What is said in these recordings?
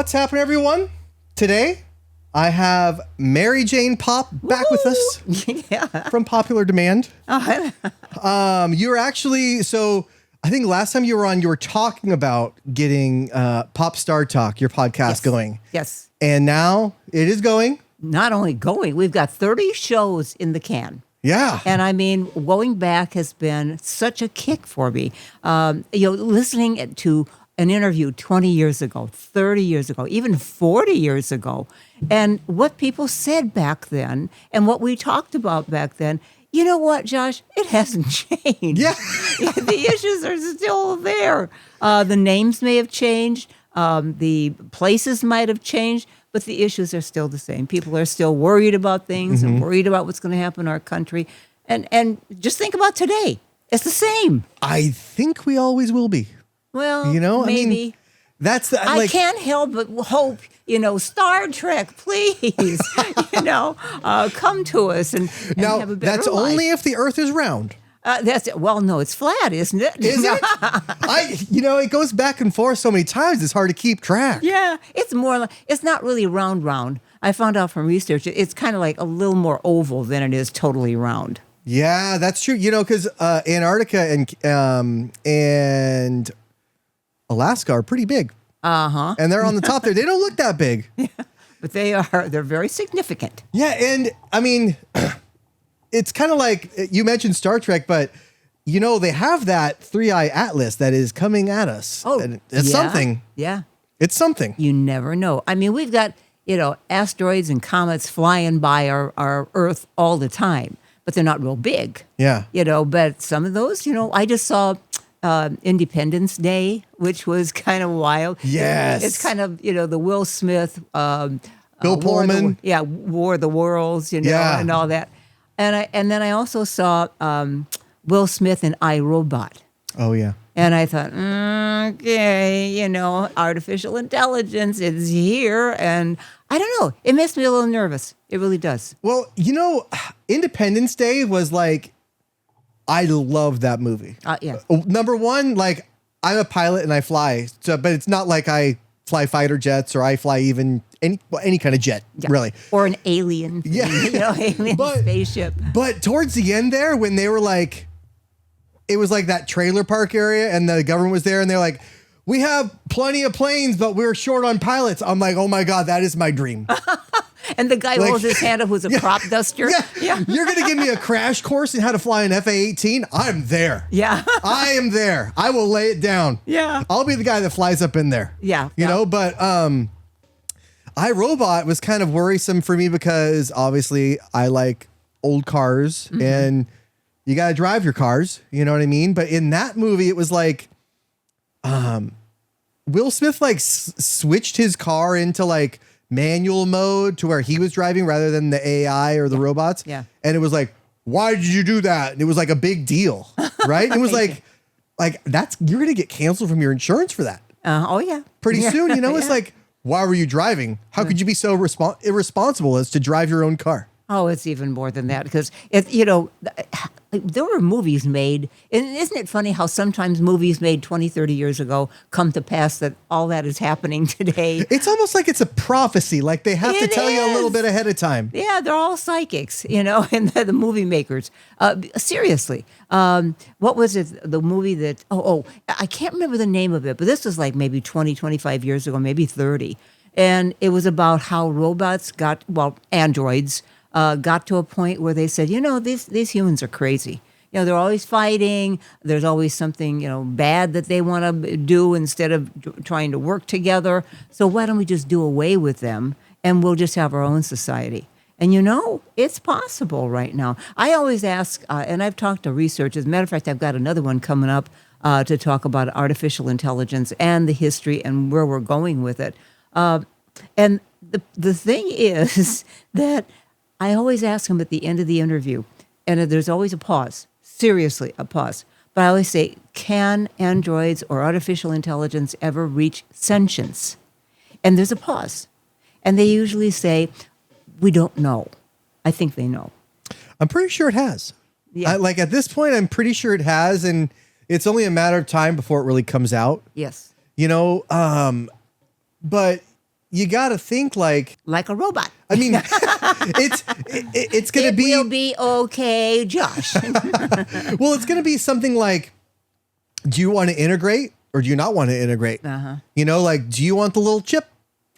What's happening, everyone? Today, I have Mary Jane Popp back with us Yeah. from popular demand. Oh, You're actually, so I think last time you were on, you were talking about getting Popp Star Talk, your podcast, going. yes. And now it is going. Not only going, we've got 30 shows in the can. Yeah. And I mean, going back has been such a kick for me. Listening to an interview 20 years ago, 30 years ago, even 40 years ago, and what people said back then and what we talked about back then, you know what, Josh? It hasn't changed. Yeah. The issues are still there. The names may have changed. The places might have changed, but the issues are still the same. People are still worried about things and worried about what's going to happen in our country. And just think about today. It's the same. I think we always will be. Well, maybe. I mean, That's the, I can't help but hope, Star Trek, please, come to us and now, have a better that's life. only if the earth is round. That's it. Well, no, it's flat, isn't it? Is it? It goes back and forth so many times, it's hard to keep track. Yeah, it's more like, it's not really round. I found out from research, it's kind of like a little more oval than it is totally round. Yeah, that's true. Because Antarctica and Alaska are pretty big. Uh-huh. And they're on the top there. They don't look that big. But they're very significant. Yeah, and I mean, it's kind of like you mentioned Star Trek, but they have that 3-eye atlas that is coming at us. Oh, and it's something. Yeah. It's something. You never know. I mean, we've got, asteroids and comets flying by our Earth all the time, but they're not real big. Yeah. But some of those, I just saw Independence Day, which was kind of wild. Yes. It's kind of, the Will Smith. Bill Pullman. War of the Worlds, Yeah. and all that. And then I also saw Will Smith in iRobot. Oh, yeah. And I thought, okay, artificial intelligence is here. And I don't know. It makes me a little nervous. It really does. Well, Independence Day was like, I love that movie. Yeah. Number one, like, I'm a pilot and I fly, but it's not like I fly fighter jets or I fly even any kind of jet, really. Or an alien. Yeah. Alien spaceship. But towards the end there, when they were like, it was like that trailer park area and the government was there and they're like, we have plenty of planes, but we're short on pilots. I'm like, oh my God, that is my dream. And the guy holds his hand up who's a prop duster. Yeah. You're going to give me a crash course in how to fly an FA-18? I'm there. Yeah. I am there. I will lay it down. Yeah. I'll be the guy that flies up in there. Yeah. But iRobot was kind of worrisome for me because obviously I like old cars and you got to drive your cars. You know what I mean? But in that movie, it was like Will Smith switched his car into like manual mode to where he was driving rather than the AI or the robots. Yeah. And it was like, why did you do that? And it was like a big deal, right? It was like you're going to get canceled from your insurance for that. Oh, yeah. Pretty soon, it's like, why were you driving? How could you be so irresponsible as to drive your own car? Oh, it's even more than that because there were movies made, and isn't it funny how sometimes movies made 20, 30 years ago come to pass that all that is happening today? It's almost like it's a prophecy, like they have to tell you a little bit ahead of time. Yeah, they're all psychics, and the movie makers. Seriously, what was it? The movie that, I can't remember the name of it, but this was like maybe 20, 25 years ago, maybe 30. And it was about how androids, got to a point where they said, these humans are crazy. They're always fighting. There's always something, bad that they want to do instead of trying to work together. So why don't we just do away with them and we'll just have our own society? And it's possible right now. I always ask, and I've talked to researchers. As a matter of fact, I've got another one coming up to talk about artificial intelligence and the history and where we're going with it. And the thing is that I always ask them at the end of the interview, and there's always a pause, seriously, a pause. But I always say, can androids or artificial intelligence ever reach sentience? And there's a pause. And they usually say, we don't know. I think they know. I'm pretty sure it has. Yeah. At this point, I'm pretty sure it has, and it's only a matter of time before it really comes out. Yes. But you got to think like a robot. I mean, it's going to be. It will be okay, Josh. Well, it's going to be something like, do you want to integrate or do you not want to integrate? You know, like, do you want the little chip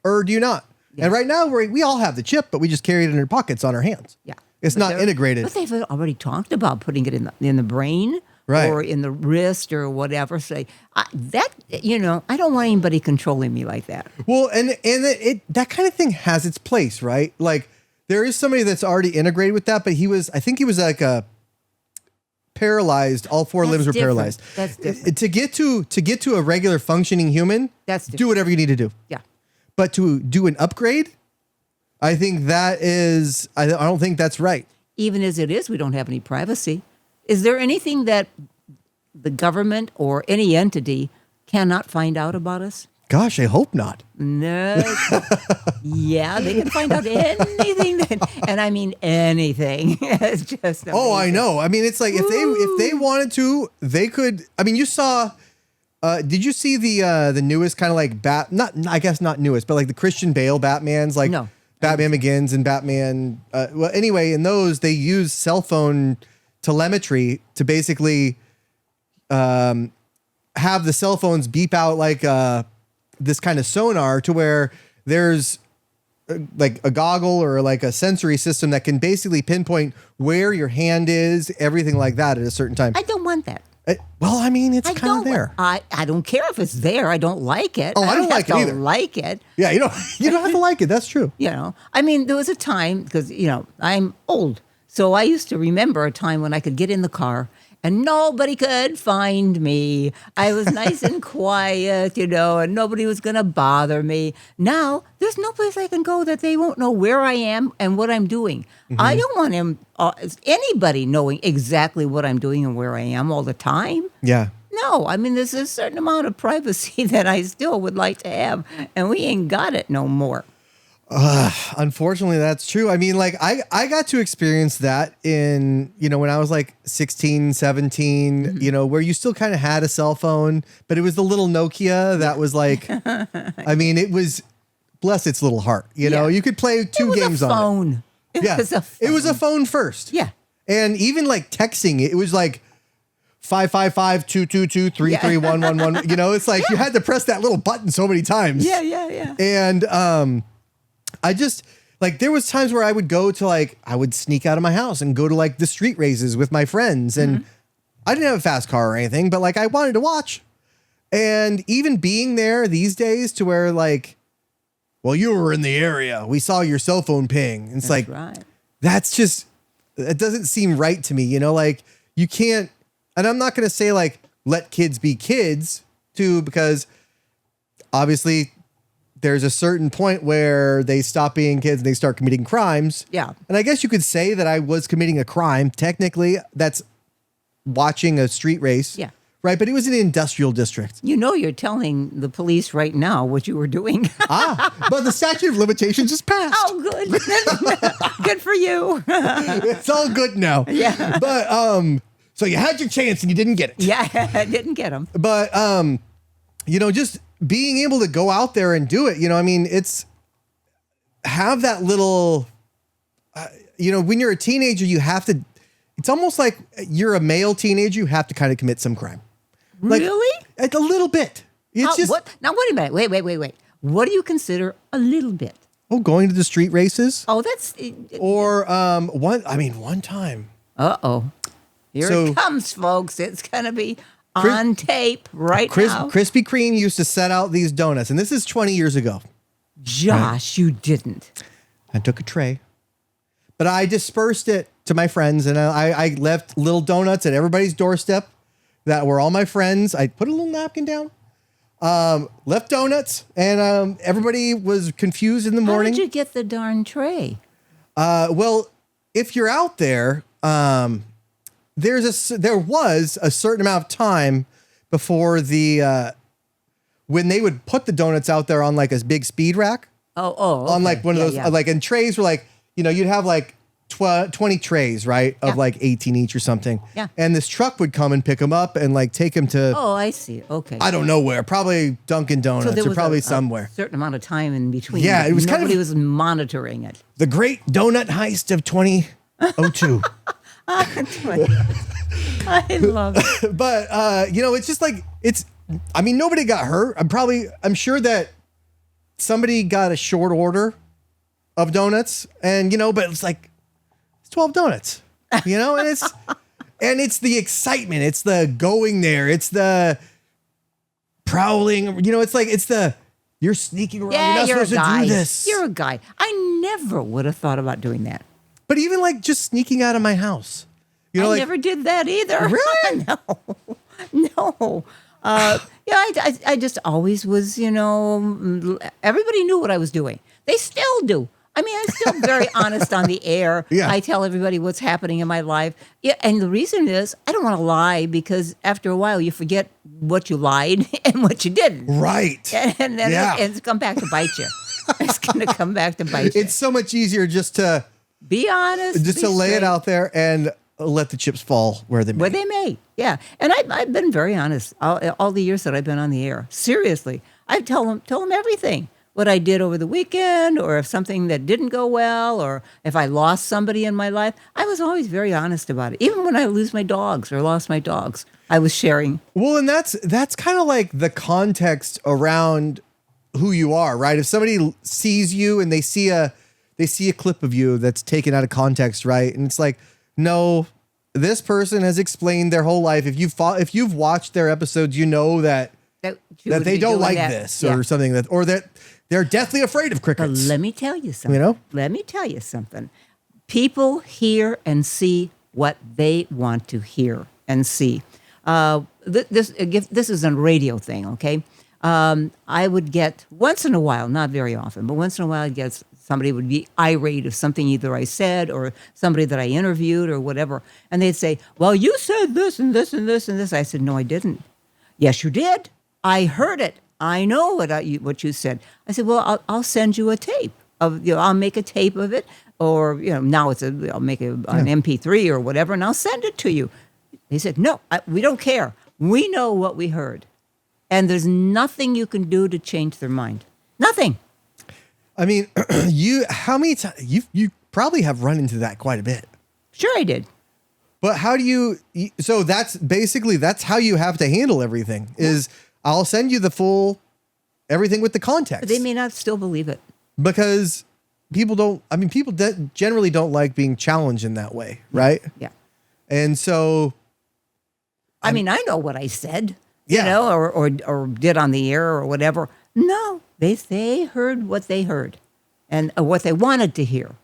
or do you not? Yeah. And right now we all have the chip, but we just carry it in our pockets on our hands. Yeah. It's not integrated. But they've already talked about putting it in the brain. Right. Or in the wrist or whatever. So I don't want anybody controlling me like that. Well, and that kind of thing has its place, right? Like there is somebody that's already integrated with that, but I think he was like a paralyzed. All four limbs were paralyzed. That's different. To get to a regular functioning human, that's different. Do whatever you need to do. Yeah. But to do an upgrade, I think that is. I don't think that's right. Even as it is, we don't have any privacy. Is there anything that the government or any entity cannot find out about us? Gosh, I hope not. No. Yeah, they can find out anything, and I mean anything. It's just amazing. Oh, I know. I mean, it's like if they wanted to, they could. I mean, you saw. Did you see the newest kind of like not newest, but like the Christian Bale Batman's like no. Batman Begins and Batman. Well, anyway, in those they use cell phone telemetry to basically have the cell phones beep out like this kind of sonar to where there's like a goggle or like a sensory system that can basically pinpoint where your hand is, everything like that at a certain time. I don't want that. Well, I mean, it's kind of there. I don't care if it's there. I don't like it. Oh, I don't like it either. Like it. Yeah, you don't have to like it. That's true. You know, I mean, there was a time because I'm old. So I used to remember a time when I could get in the car and nobody could find me. I was nice and quiet, and nobody was going to bother me. Now, there's no place I can go that they won't know where I am and what I'm doing. Mm-hmm. I don't want anybody knowing exactly what I'm doing and where I am all the time. Yeah. No, I mean, there's a certain amount of privacy that I still would like to have, and we ain't got it no more. Unfortunately, that's true. I mean, like I got to experience that in, when I was like 16, 17, Mm-hmm. Where you still kind of had a cell phone, but it was the little Nokia that was like, I mean, it was, bless its little heart, you could play two games on it. It was a phone first. Yeah. And even like texting, it was like 555-222-33111. It's like you had to press that little button so many times. Yeah. And, I just like there was times where I would go to I would sneak out of my house and go to like the street races with my friends. And I didn't have a fast car or anything, but like I wanted to watch. And even being there these days to where well, you were in the area. We saw your cell phone ping. And it's That's right. That's just, it doesn't seem right to me. Like you can't, and I'm not going to say let kids be kids too, because obviously there's a certain point where they stop being kids and they start committing crimes. Yeah. And I guess you could say that I was committing a crime. Technically, that's watching a street race. Yeah. Right. But it was in an industrial district. You're telling the police right now what you were doing. But the statute of limitations is passed. Oh, good. Good for you. It's all good now. Yeah. But so you had your chance and you didn't get it. Yeah, I didn't get them. But just being able to go out there and do it, I mean, it's have that little, when you're a teenager, you have to, it's almost like you're a male teenager, you have to kind of commit some crime. Really? Like a little bit. It's just. What? Now, wait a minute. Wait. What do you consider a little bit? Oh, going to the street races. Oh, that's. Or one time. Uh-oh. Here it comes, folks. It's going to be on tape now. Krispy Kreme used to set out these donuts, and this is 20 years ago. Josh, you didn't. I took a tray, but I dispersed it to my friends, and I left little donuts at everybody's doorstep that were all my friends. I put a little napkin down, left donuts, and everybody was confused in the morning. How did you get the darn tray? Well, if you're out there, there was a certain amount of time before when they would put the donuts out there on like a big speed rack. Oh, okay. On like one of those, and trays were like, you'd have like 20 trays, right? Of Yeah. like 18 each or something. Yeah. And this truck would come and pick them up and like take them to, Oh, I see. Okay. I don't know where, probably Dunkin' Donuts there or was probably a somewhere. certain amount of time in between. Yeah, but it was kind of- nobody was monitoring it. The great donut heist of 2002. I love it. But, it's just like, nobody got hurt. I'm sure that somebody got a short order of donuts and, but it's like, it's 12 donuts, and it's the excitement. It's the going there. It's the prowling, you're sneaking around. Yeah, you're you're not a supposed guy. to do this. You're a guy. I never would have thought about doing that. But even like just sneaking out of my house, I never did that either. Really? No. I just always was, everybody knew what I was doing. They still do. I mean, I'm still very honest on the air. Yeah. I tell everybody what's happening in my life. Yeah, and the reason is I don't want to lie because after a while you forget what you lied and what you didn't. Right. And then it's come back to bite you. It's going to come back to bite you. It's so much easier just to Be honest. just be to lay it straight. out there and let the chips fall where they may. Where they may, yeah. And I've been very honest all the years that I've been on the air. Seriously, I tell them everything. What I did over the weekend, or if something that didn't go well, or if I lost somebody in my life, I was always very honest about it. Even when I lose my dogs or lost my dogs, I was sharing. Well, and that's kind of like the context around who you are, right? If somebody sees you and they see a clip of you that's taken out of context, right? And it's like, no, this person has explained their whole life. If you've watched their episodes, you know that they don't like this or something or that they're deathly afraid of But crickets. let me tell you something. Let me tell you something. People hear and see what they want to hear and see. This is a radio thing, okay? I would get, once in a while, not very often, but once in a while I'd get somebody would be irate of something either I said or somebody that I interviewed or whatever. And they'd say, well, you said this and this and this and this. I said, no, I didn't. Yes, you did. I heard it. I know what you said. I said, well, I'll send you a tape of, I'll make a tape of it, or now I'll make an MP3 or whatever, and I'll send it to you. He said, no, we don't care. We know what we heard, and there's nothing you can do to change their mind. Nothing. I mean, how many times you probably have run into that quite a bit. Sure, I did. But how do you? So that's how you have to handle everything. Is I'll send you the full everything with the context. But they may not still believe it. Because people don't. I mean, people generally don't like being challenged in that way, right? Yeah. And so, I mean, I know what I said, Yeah. or did on the air or whatever. No, they heard what they heard, and what they wanted to hear,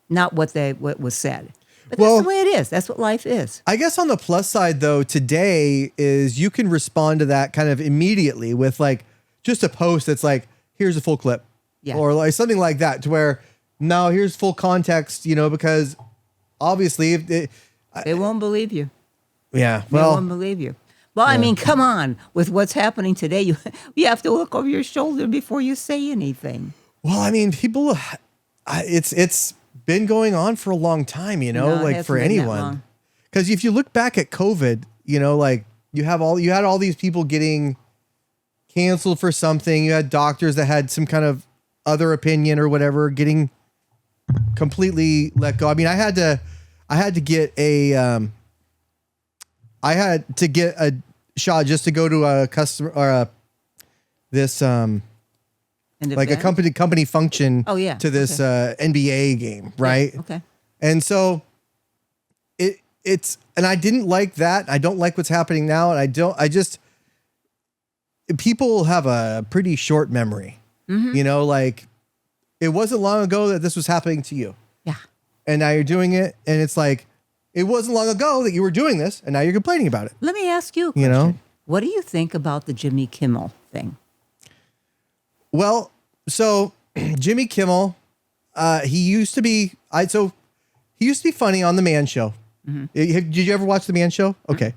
not what was said. But that's the way it is. That's what life is. I guess on the plus side, though, today is you can respond to that kind of immediately with like just a post that's like, here's a full clip. Yeah. Or like something like that to where, no, here's full context, because obviously if They won't believe you. yeah, They well, won't believe you. Well, I mean, come on. With what's happening today, you have to look over your shoulder before you say anything. well, I mean, people, it's been going on for a long time, No, it like hasn't for been that anyone. long. Because if you look back at COVID, like you had all these people getting canceled for something. You had doctors that had some kind of other opinion or whatever getting completely let go. I mean, I had to get a shot just to go to a customer or this An like a event? company function Oh, yeah. to this NBA game, right? Okay. And so and I didn't like that. I don't like what's happening now. And people have a pretty short memory, like it wasn't long ago that this was happening to you. Yeah. And now you're doing it. And it's like, it wasn't long ago that you were doing this and now you're complaining about it. Let me ask you a question. What do you think about the Jimmy Kimmel thing? Well, so Jimmy Kimmel, he used to be funny on the Man Show. Mm-hmm. Did you ever watch the Man Show? Okay.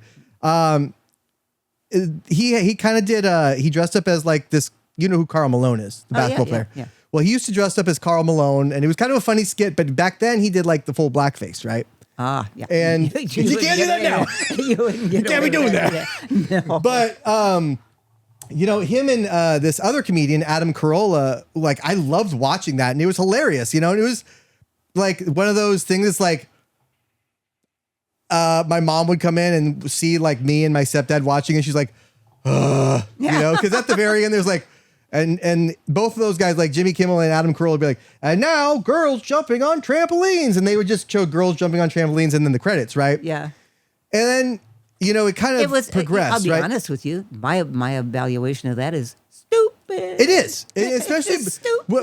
He kind of did. He dressed up as like this. You know who Karl Malone is, the basketball player. Yeah. Well, he used to dress up as Karl Malone, and it was kind of a funny skit. But back then, he did like the full blackface, right? Ah, yeah. And you can't do that now. You can't be doing that. No. But him and this other comedian, Adam Carolla, like I loved watching that, and it was hilarious. And it was like one of those things. That's like my mom would come in and see like me and my stepdad watching, and she's like, because at the very end there's like. And both of those guys, like Jimmy Kimmel and Adam Carolla, would be like, and now girls jumping on trampolines. And they would just show girls jumping on trampolines and then the credits, right? Yeah. And then, it kind of progressed, I'll be right? honest with you. My evaluation of that is stupid. It is. Especially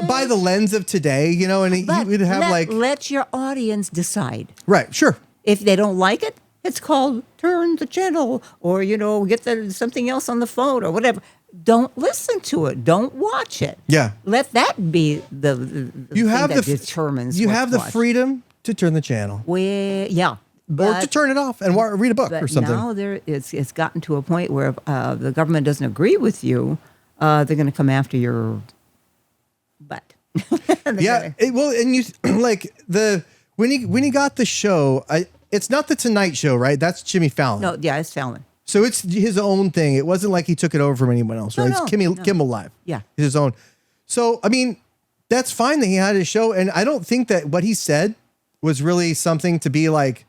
by the lens of today, and But you would have let your audience decide. Right, sure. If they don't like it, it's called turn the channel or, get something else on the phone or whatever. Don't listen to it. Don't watch it. Yeah. Let that be the thing that determines. You have the freedom to turn the channel. Or to turn it off and read a book or something. Now it's gotten to a point where if the government doesn't agree with you, they're going to come after your butt. Yeah. And you like when he got the show, it's not the Tonight Show, right? That's Jimmy Fallon. No, yeah, it's Fallon. So it's his own thing. It wasn't like he took it over from anyone else, right? No, It's Kimmel Live. Yeah. It's his own. So, I mean, that's fine that he had his show. And I don't think that what he said was really something to be like,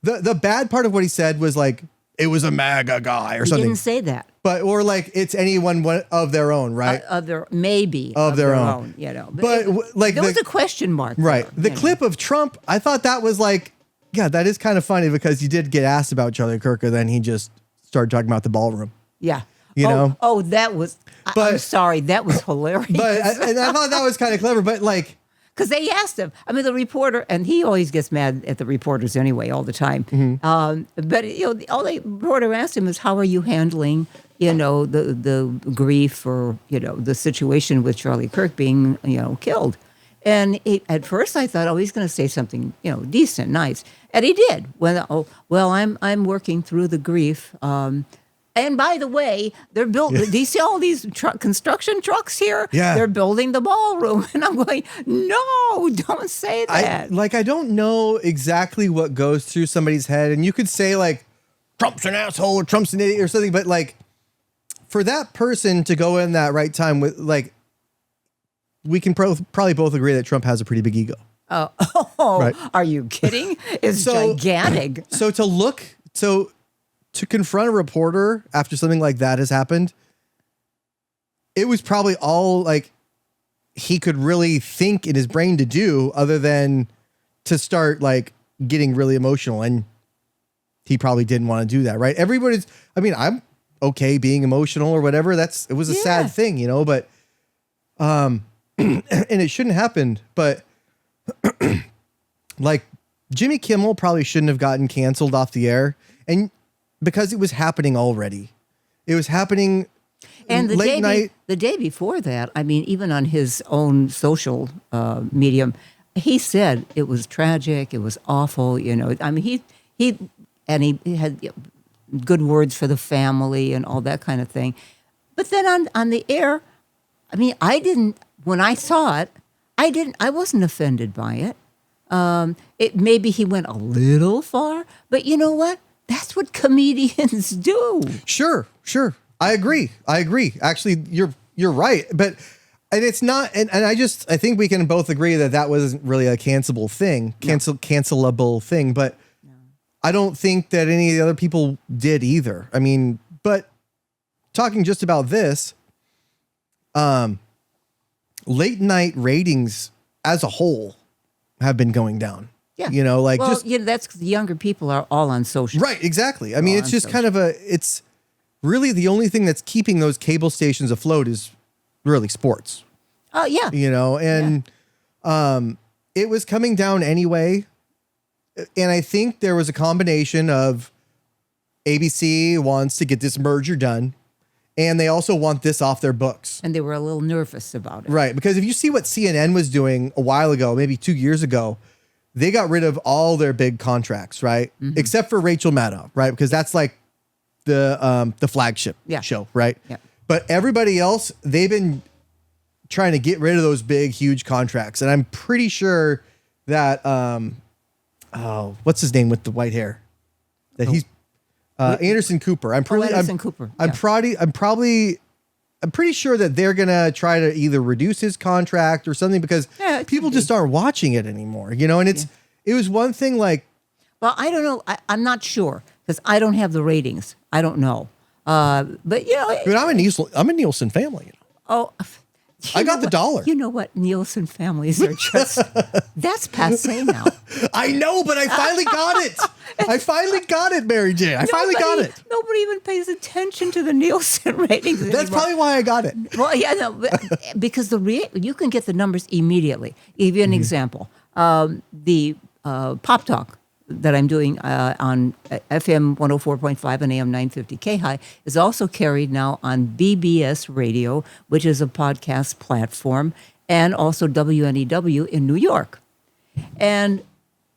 the bad part of what he said was like, it was a MAGA guy or something. He didn't say that. Or like it's anyone of their own, right? Of their own. But like there was a question mark. Right. There, the clip of Trump, I thought that was like, yeah, that is kind of funny because he did get asked about Charlie Kirk, and then he just started talking about the ballroom. Yeah. know? Oh, that was. I'm sorry, that was hilarious. And I thought that was kind of clever, but like. Because they asked him. I mean, the reporter, and he always gets mad at the reporters anyway, all the time. Mm-hmm. But all the reporter asked him is, "How are you handling, the grief or the situation with Charlie Kirk being killed?" And at first I thought, he's going to say something decent, nice, and he did. I'm working through the grief. And by the way, they're building. Do you see all these construction trucks here? Yeah. They're building the ballroom. And I'm going, no, don't say that. I don't know exactly what goes through somebody's head. And you could say like, Trump's an asshole or Trump's an idiot or something. But like, for that person to go in that right time with like, we can probably both agree that Trump has a pretty big ego. Oh, right? Are you kidding? It's gigantic. So to confront a reporter after something like that has happened, it was probably all like he could really think in his brain to do other than to start like getting really emotional. And he probably didn't want to do that, right? I'm okay being emotional or whatever. It was a sad thing, but, and it shouldn't happen, but like Jimmy Kimmel probably shouldn't have gotten canceled off the air. And because it was happening already. It was happening and late night. The day before that, I mean, even on his own social medium, he said it was tragic. It was awful. I mean, he had good words for the family and all that kind of thing. But then on the air, I mean, when I saw it, I wasn't offended by it. Maybe he went a little far, but you know what? That's what comedians do. Sure. I agree. Actually, you're right. But, and it's not, and I think we can both agree that wasn't really a cancelable thing, cancelable thing. But I don't think that any of the other people did either. I mean, but talking just about this, late night ratings as a whole have been going down. Yeah. That's the younger people are all on social. Right, exactly. I mean, it's just kind of it's really the only thing that's keeping those cable stations afloat is really sports. Oh, yeah. It was coming down anyway. And I think there was a combination of ABC wants to get this merger done, and they also want this off their books. And they were a little nervous about it. Right, because if you see what CNN was doing a while ago, maybe 2 years ago, they got rid of all their big contracts, right? Mm-hmm. Except for Rachel Maddow, right? Because that's like the flagship show, right? Yeah. But everybody else, they've been trying to get rid of those big, huge contracts. And I'm pretty sure that, what's his name with the white hair? That he's Anderson Cooper. Anderson Cooper. I'm pretty sure that they're gonna try to either reduce his contract or something because people just aren't watching it anymore. And it was one thing like. Well, I don't know. I'm not sure because I don't have the ratings. I don't know. But I'm a Nielsen family. Oh, I got the dollar. You know what? Nielsen families are just, that's passe now. I know, but I finally got it. I finally got it, Mary Jane. I finally got it. Nobody even pays attention to the Nielsen ratings anymore. That's probably why I got it. Well, yeah, no, because you can get the numbers immediately. Give you an example. The Popp Talk that I'm doing on FM 104.5 and AM 950 K-High is also carried now on BBS Radio, which is a podcast platform, and also WNEW in New York. And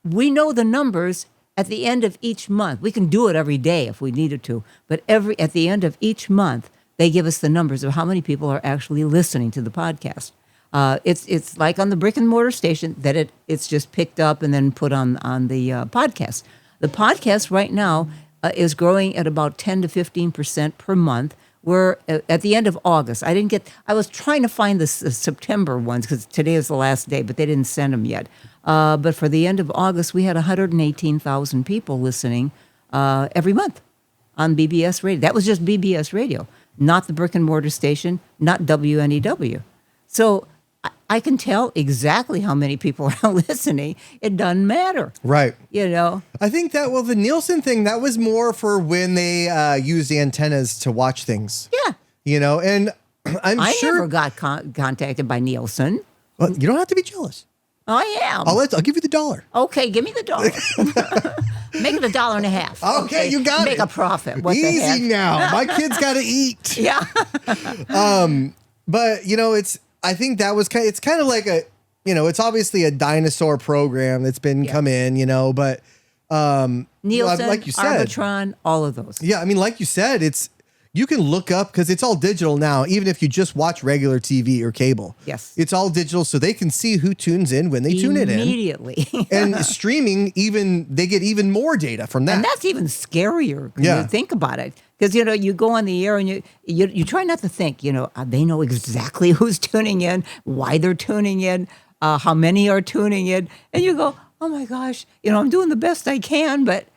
we know the numbers at the end of each month. We can do it every day if we needed to, but at the end of each month, they give us the numbers of how many people are actually listening to the podcast. It's like on the brick and mortar station that it's just picked up and then put on the podcast. The podcast right now is growing at about 10 to 15% per month. We're at the end of August. I was trying to find the September ones because today is the last day, but they didn't send them yet. But for the end of August, we had 118,000 people listening every month on BBS Radio. That was just BBS Radio, not the brick and mortar station, not WNEW. So I can tell exactly how many people are listening. It doesn't matter. Right. I think that, the Nielsen thing, that was more for when they used antennas to watch things. Yeah. And I never got contacted by Nielsen. Well, you don't have to be jealous. I am. I'll give you the dollar. Okay, give me the dollar. Make it $1.50. Okay, you got Make it. Make a profit. What Easy the heck? now. My kids got to eat. Yeah. But I think that was it's kind of like it's obviously a dinosaur program that's been come in, but Nielsen, like you said, Arbitron, all of those. Yeah, I mean, like you said, you can look up because it's all digital now. Even if you just watch regular TV or cable, yes, it's all digital, so they can see who tunes in when they tune it in immediately. And streaming, they get even more data from that, and that's even scarier when you think about it. Because, you go on the air and you try not to think, they know exactly who's tuning in, why they're tuning in, how many are tuning in. And you go, oh, my gosh, I'm doing the best I can, but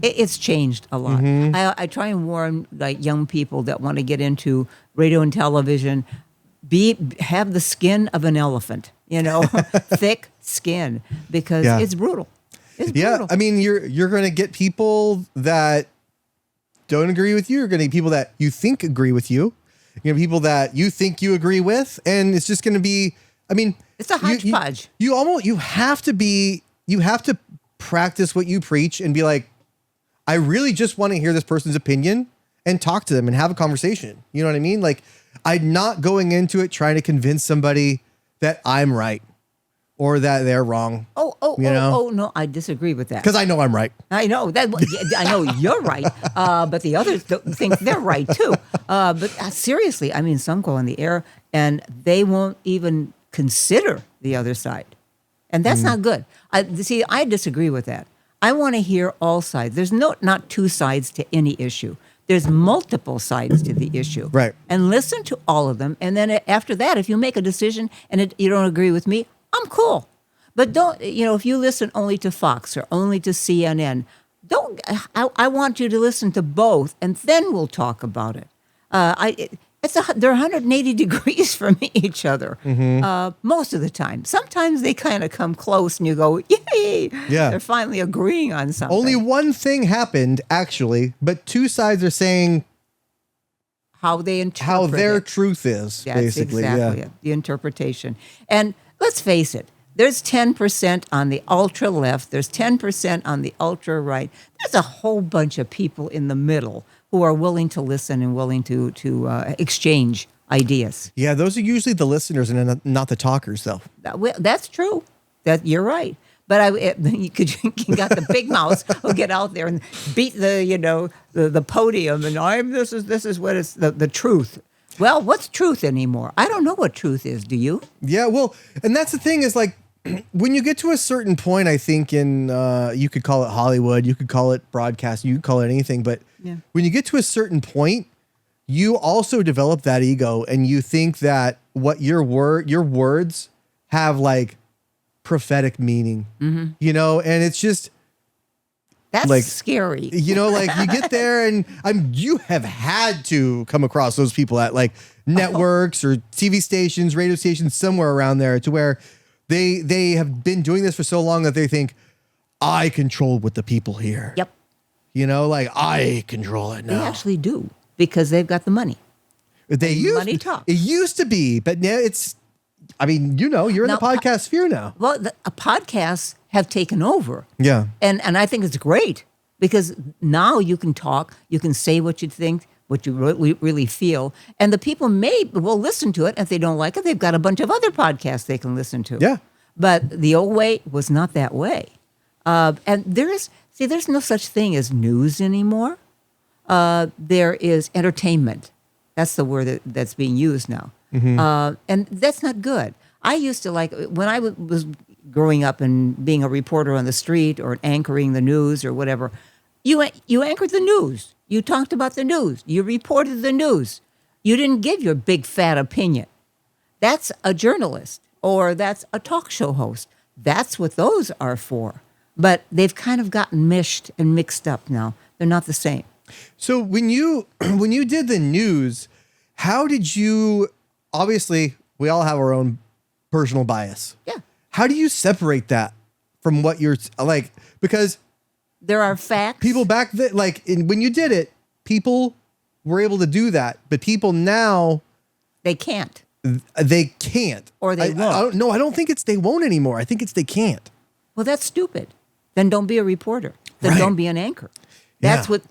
it's changed a lot. Mm-hmm. I try and warn young people that want to get into radio and television, have the skin of an elephant, thick skin, because it's brutal. It's brutal. I mean, you're going to get people that don't agree with you. You're going to get people that you think agree with you. You're going to people that you think you agree with, and it's just going to be. I mean, it's a hodgepodge. You have to practice what you preach and be like, I really just want to hear this person's opinion and talk to them and have a conversation. You know what I mean? Like, I'm not going into it trying to convince somebody that I'm right or that they're wrong. No, I disagree with that. Because I know I'm right. I know that. I know you're right, but the others don't think they're right too. But seriously, I mean, some go on the air and they won't even consider the other side, and that's not good. I disagree with that. I want to hear all sides. There's not two sides to any issue. There's multiple sides to the issue. Right. And listen to all of them. And then after that, if you make a decision and you don't agree with me, I'm cool. But don't, if you listen only to Fox or only to CNN, I want you to listen to both, and then we'll talk about it. They're 180 degrees from each other most of the time. Sometimes they kind of come close, and you go, "Yay!" Yeah, they're finally agreeing on something. Only one thing happened, actually, but two sides are saying how they interpret how their truth is. That's basically, exactly it, the interpretation. And let's face it. There's 10% on the ultra left. There's 10% on the ultra right. There's a whole bunch of people in the middle who are willing to listen and willing to exchange ideas. Yeah, those are usually the listeners and not the talkers, though. That's true. You're right. But you got the big mouths who get out there and beat the podium, and this is what is the truth. Well, what's truth anymore? I don't know what truth is. Do you? Yeah, well, and that's the thing is like when you get to a certain point, I think in you could call it Hollywood, you could call it broadcast, you could call it anything, but when you get to a certain point, you also develop that ego and you think that what your words have like prophetic meaning, you know, and it's just That's like scary. You know, like you get there and you have had to come across those people at like networks or TV stations, radio stations, somewhere around there to where they have been doing this for so long that they think I control what the people hear. Yep. You know, like I control it now. They actually do because they've got the money. Money talks. It used to be, but now it's, I mean, you know, you're in Now, the podcast sphere now. Well, podcasts have taken over. Yeah. And I think it's great because now you can talk, you can say what you think, what you really feel, and the people will listen to it. If they don't like it, they've got a bunch of other podcasts they can listen to. Yeah. But the old way was not that way. And there's no such thing as news anymore. There is entertainment. That's the word that's being used now. And that's not good. I used to like, when I was growing up and being a reporter on the street or anchoring the news or whatever, you anchored the news. You talked about the news. You reported the news. You didn't give your big fat opinion. That's a journalist or that's a talk show host. That's what those are for. But they've kind of gotten meshed and mixed up now. They're not the same. So when you did the news, how did you, obviously we all have our own personal bias. Yeah. How do you separate that from what you're like, because there are facts. People back then, like when you did it, people were able to do that, but people now they can't. They can't. Or they won't. I don't think it's they won't anymore. I think it's they can't. Well, that's stupid. Then don't be a reporter. Then don't be an anchor. That's what.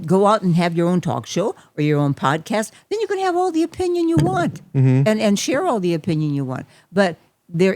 Go out and have your own talk show or your own podcast. Then you can have all the opinion you want and share all the opinion you want. But there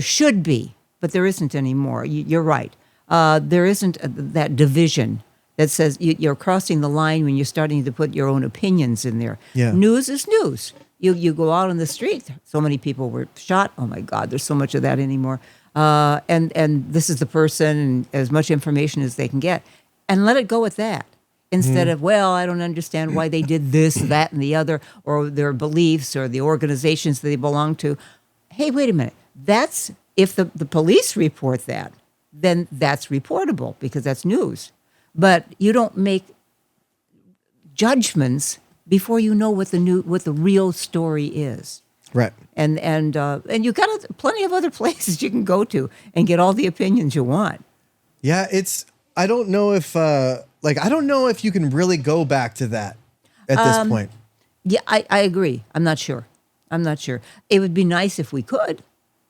should be, but there isn't anymore. You're right. There isn't that division that says you're crossing the line when you're starting to put your own opinions in there. Yeah. News is news. You go out on the street. So many people were shot. Oh my God, there's so much of that anymore. And this is the person, and as much information as they can get, and let it go at that. Instead of, well, I don't understand why they did this, that, and the other, or their beliefs, or the organizations that they belong to. Hey, wait a minute. That's if the police report that, then that's reportable because that's news. But you don't make judgments before you know what the real story is. Right. And you've got plenty of other places you can go to and get all the opinions you want. Yeah, I don't know if I don't know if you can really go back to that at this point. Yeah, I agree. I'm not sure. It would be nice if we could,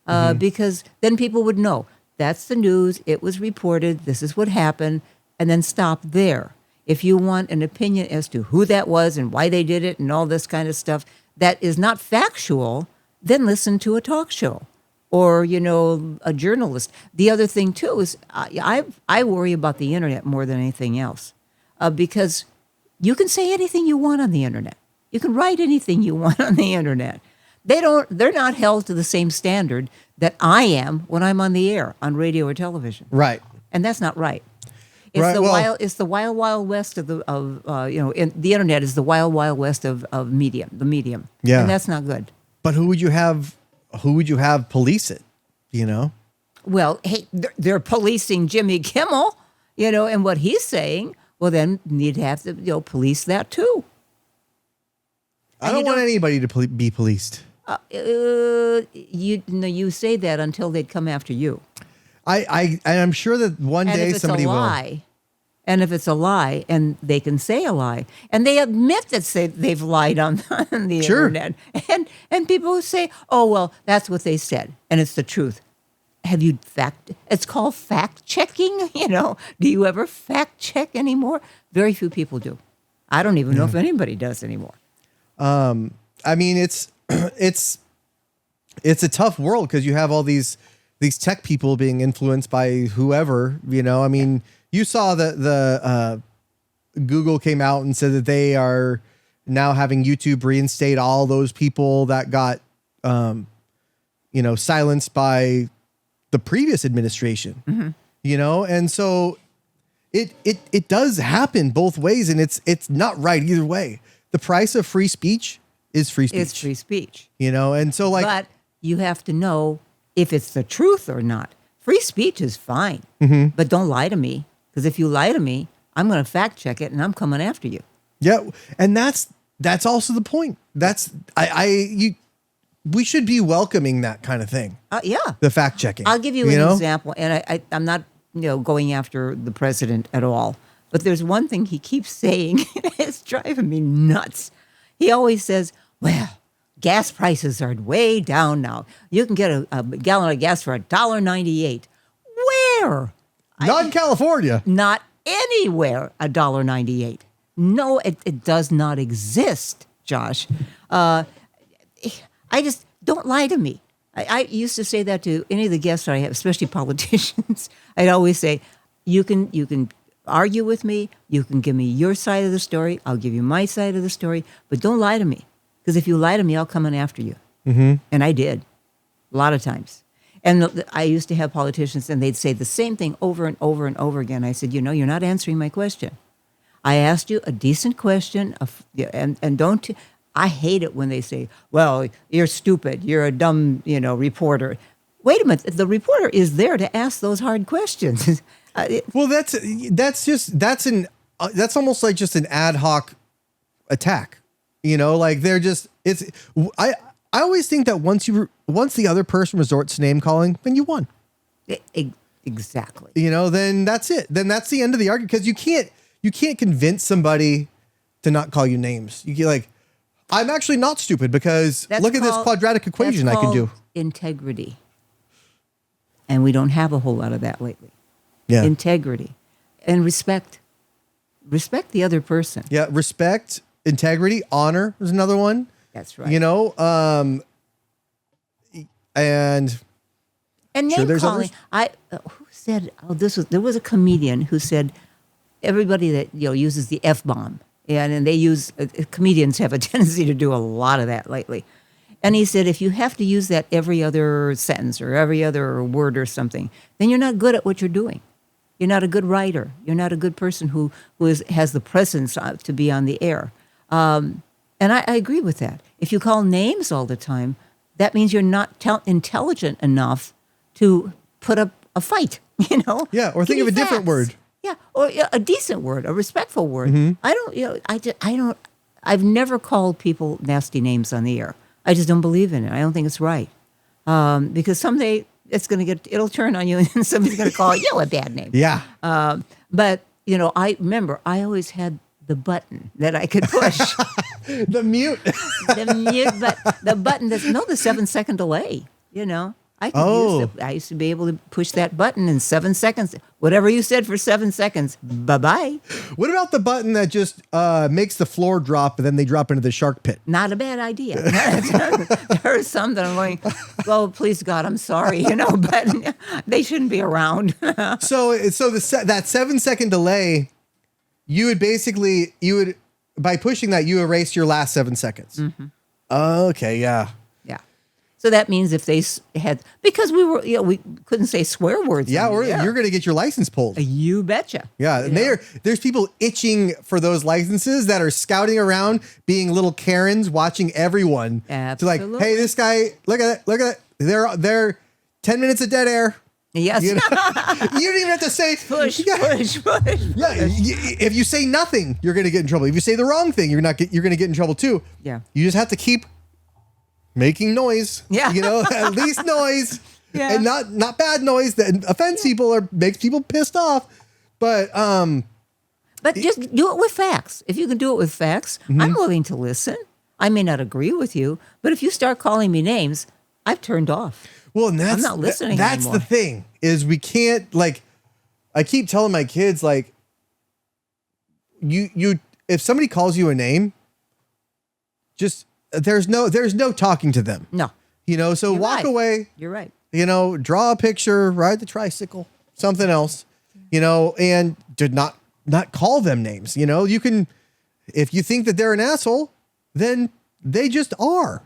because then people would know that's the news. It was reported. This is what happened, and then stop there. If you want an opinion as to who that was and why they did it and all this kind of stuff that is not factual, then listen to a talk show or, a journalist. The other thing, too, is I worry about the internet more than anything else because you can say anything you want on the internet. You can write anything you want on the internet. They're not held to the same standard that I am when I'm on the air on radio or television. Right. And that's not right. It's Right, it's the wild west of the internet is the wild west of the medium. Yeah. And that's not good. But who would you have police it, Well, hey, they're policing Jimmy Kimmel, and what he's saying. Well, then you'd have to police that too. I don't want anybody to be policed. You say that until they'd come after you. I'm sure that one day somebody will. And if it's a lie, and they can say a lie, and they admit that they've lied on the internet, and people who say, "Oh well, that's what they said, and it's the truth." Have you It's called fact checking. Do you ever fact check anymore? Very few people do. I don't even know if anybody does anymore. I mean, it's a tough world because you have all these tech people being influenced by whoever. I mean, you saw that the Google came out and said that they are now having YouTube reinstate all those people that got, silenced by the previous administration, and so it does happen both ways, and it's not right either way. The price of free speech is free speech. It's free speech. And so but you have to know if it's the truth or not. Free speech is fine, but don't lie to me, because if you lie to me, I'm going to fact check it and I'm coming after you. Yeah, and that's also the point. We should be welcoming that kind of thing. Yeah. The fact checking. I'll give you an example, and I'm not going after the president at all, but there's one thing he keeps saying, and it's driving me nuts. He always says, well, gas prices are way down now. You can get a gallon of gas for $1.98. Where? Not in California. Not anywhere, $1.98. No, it does not exist, Josh. I just, don't lie to me. I used to say that to any of the guests that I have, especially politicians. I'd always say, you can argue with me. You can give me your side of the story. I'll give you my side of the story. But don't lie to me. Because if you lie to me, I'll come in after you. And I did. A lot of times. And I used to have politicians, and they'd say the same thing over and over and over again. I said, you're not answering my question. I asked you a decent question, and don't... I hate it when they say, well, you're stupid. You're a dumb, reporter. Wait a minute. The reporter is there to ask those hard questions. Well, that's almost like just an ad hoc attack. They're just, I always think that once the other person resorts to name calling, then you won. Exactly. Then that's it. Then that's the end of the argument, because you can't convince somebody to not call you names. You get like, I'm actually not stupid because look at this quadratic equation I can do. Integrity. And we don't have a whole lot of that lately. Yeah. Integrity and respect. Respect the other person. Yeah. Respect, integrity, honor is another one. That's right. And name calling. Who said? There was a comedian who said everybody that uses the F-bomb. And they comedians have a tendency to do a lot of that lately. And he said, if you have to use that every other sentence or every other word or something, then you're not good at what you're doing. You're not a good writer. You're not a good person who has the presence to be on the air. And I agree with that. If you call names all the time, that means you're not intelligent enough to put up a fight, Yeah, or think of a different word. Yeah, or a decent word, a respectful word. I've never called people nasty names on the air. I just don't believe in it. I don't think it's right. Because someday it'll turn on you and somebody's going to call you a bad name. Yeah. But, I remember I always had the button that I could push. The mute. The button the 7-second delay, I used to be able to push that button in 7 seconds. Whatever you said for 7 seconds, bye-bye. What about the button that just makes the floor drop and then they drop into the shark pit? Not a bad idea. There are some that I'm going, oh, please God, I'm sorry, but they shouldn't be around. So that 7-second delay, you would by pushing that, you erase your last 7 seconds. Okay, yeah. So that means if they had, because we couldn't say swear words. Yeah, or you're going to get your license pulled. You betcha. Yeah, and there's people itching for those licenses that are scouting around, being little Karens, watching everyone. Absolutely. To like, hey, this guy, look at it. They're 10 minutes of dead air. Yes. You don't even have to say push. Yeah, if you say nothing, you're going to get in trouble. If you say the wrong thing, you're going to get in trouble too. Yeah. You just have to keep making noise. Yeah. At least noise. Yeah. And not bad noise that offends people or makes people pissed off. But just do it with facts. If you can do it with facts, I'm willing to listen. I may not agree with you, but if you start calling me names, I've turned off. Well, and I'm not listening that's anymore. the thing, is we can't, I keep telling my kids, you if somebody calls you a name, just there's no talking to them. No. So You're walk right. away. You're right. Draw a picture, ride the tricycle, something else, and did not call them names. You can, If you think that they're an asshole, then they just are.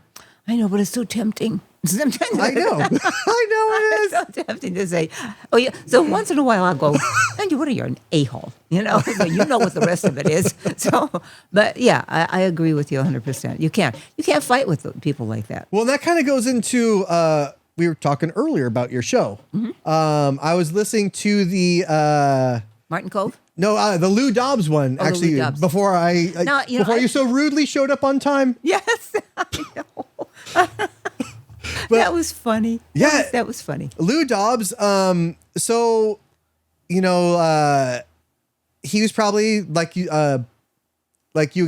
I know, but it's so tempting. Sometimes I know. I know it is. It's so tempting to say, oh yeah. So once in a while I'll go, Andy, what are you, an a-hole? You know what the rest of it is. So, but yeah, I agree with you 100%. You can't fight with people like that. Well, that kind of goes into, we were talking earlier about your show. I was listening to the, Martin Cove? no, the Lou Dobbs one, actually, Lou Dobbs. before you so rudely showed up on time. Yes, I know. That was funny. Yeah. That was funny. Lou Dobbs, so, he was probably like you and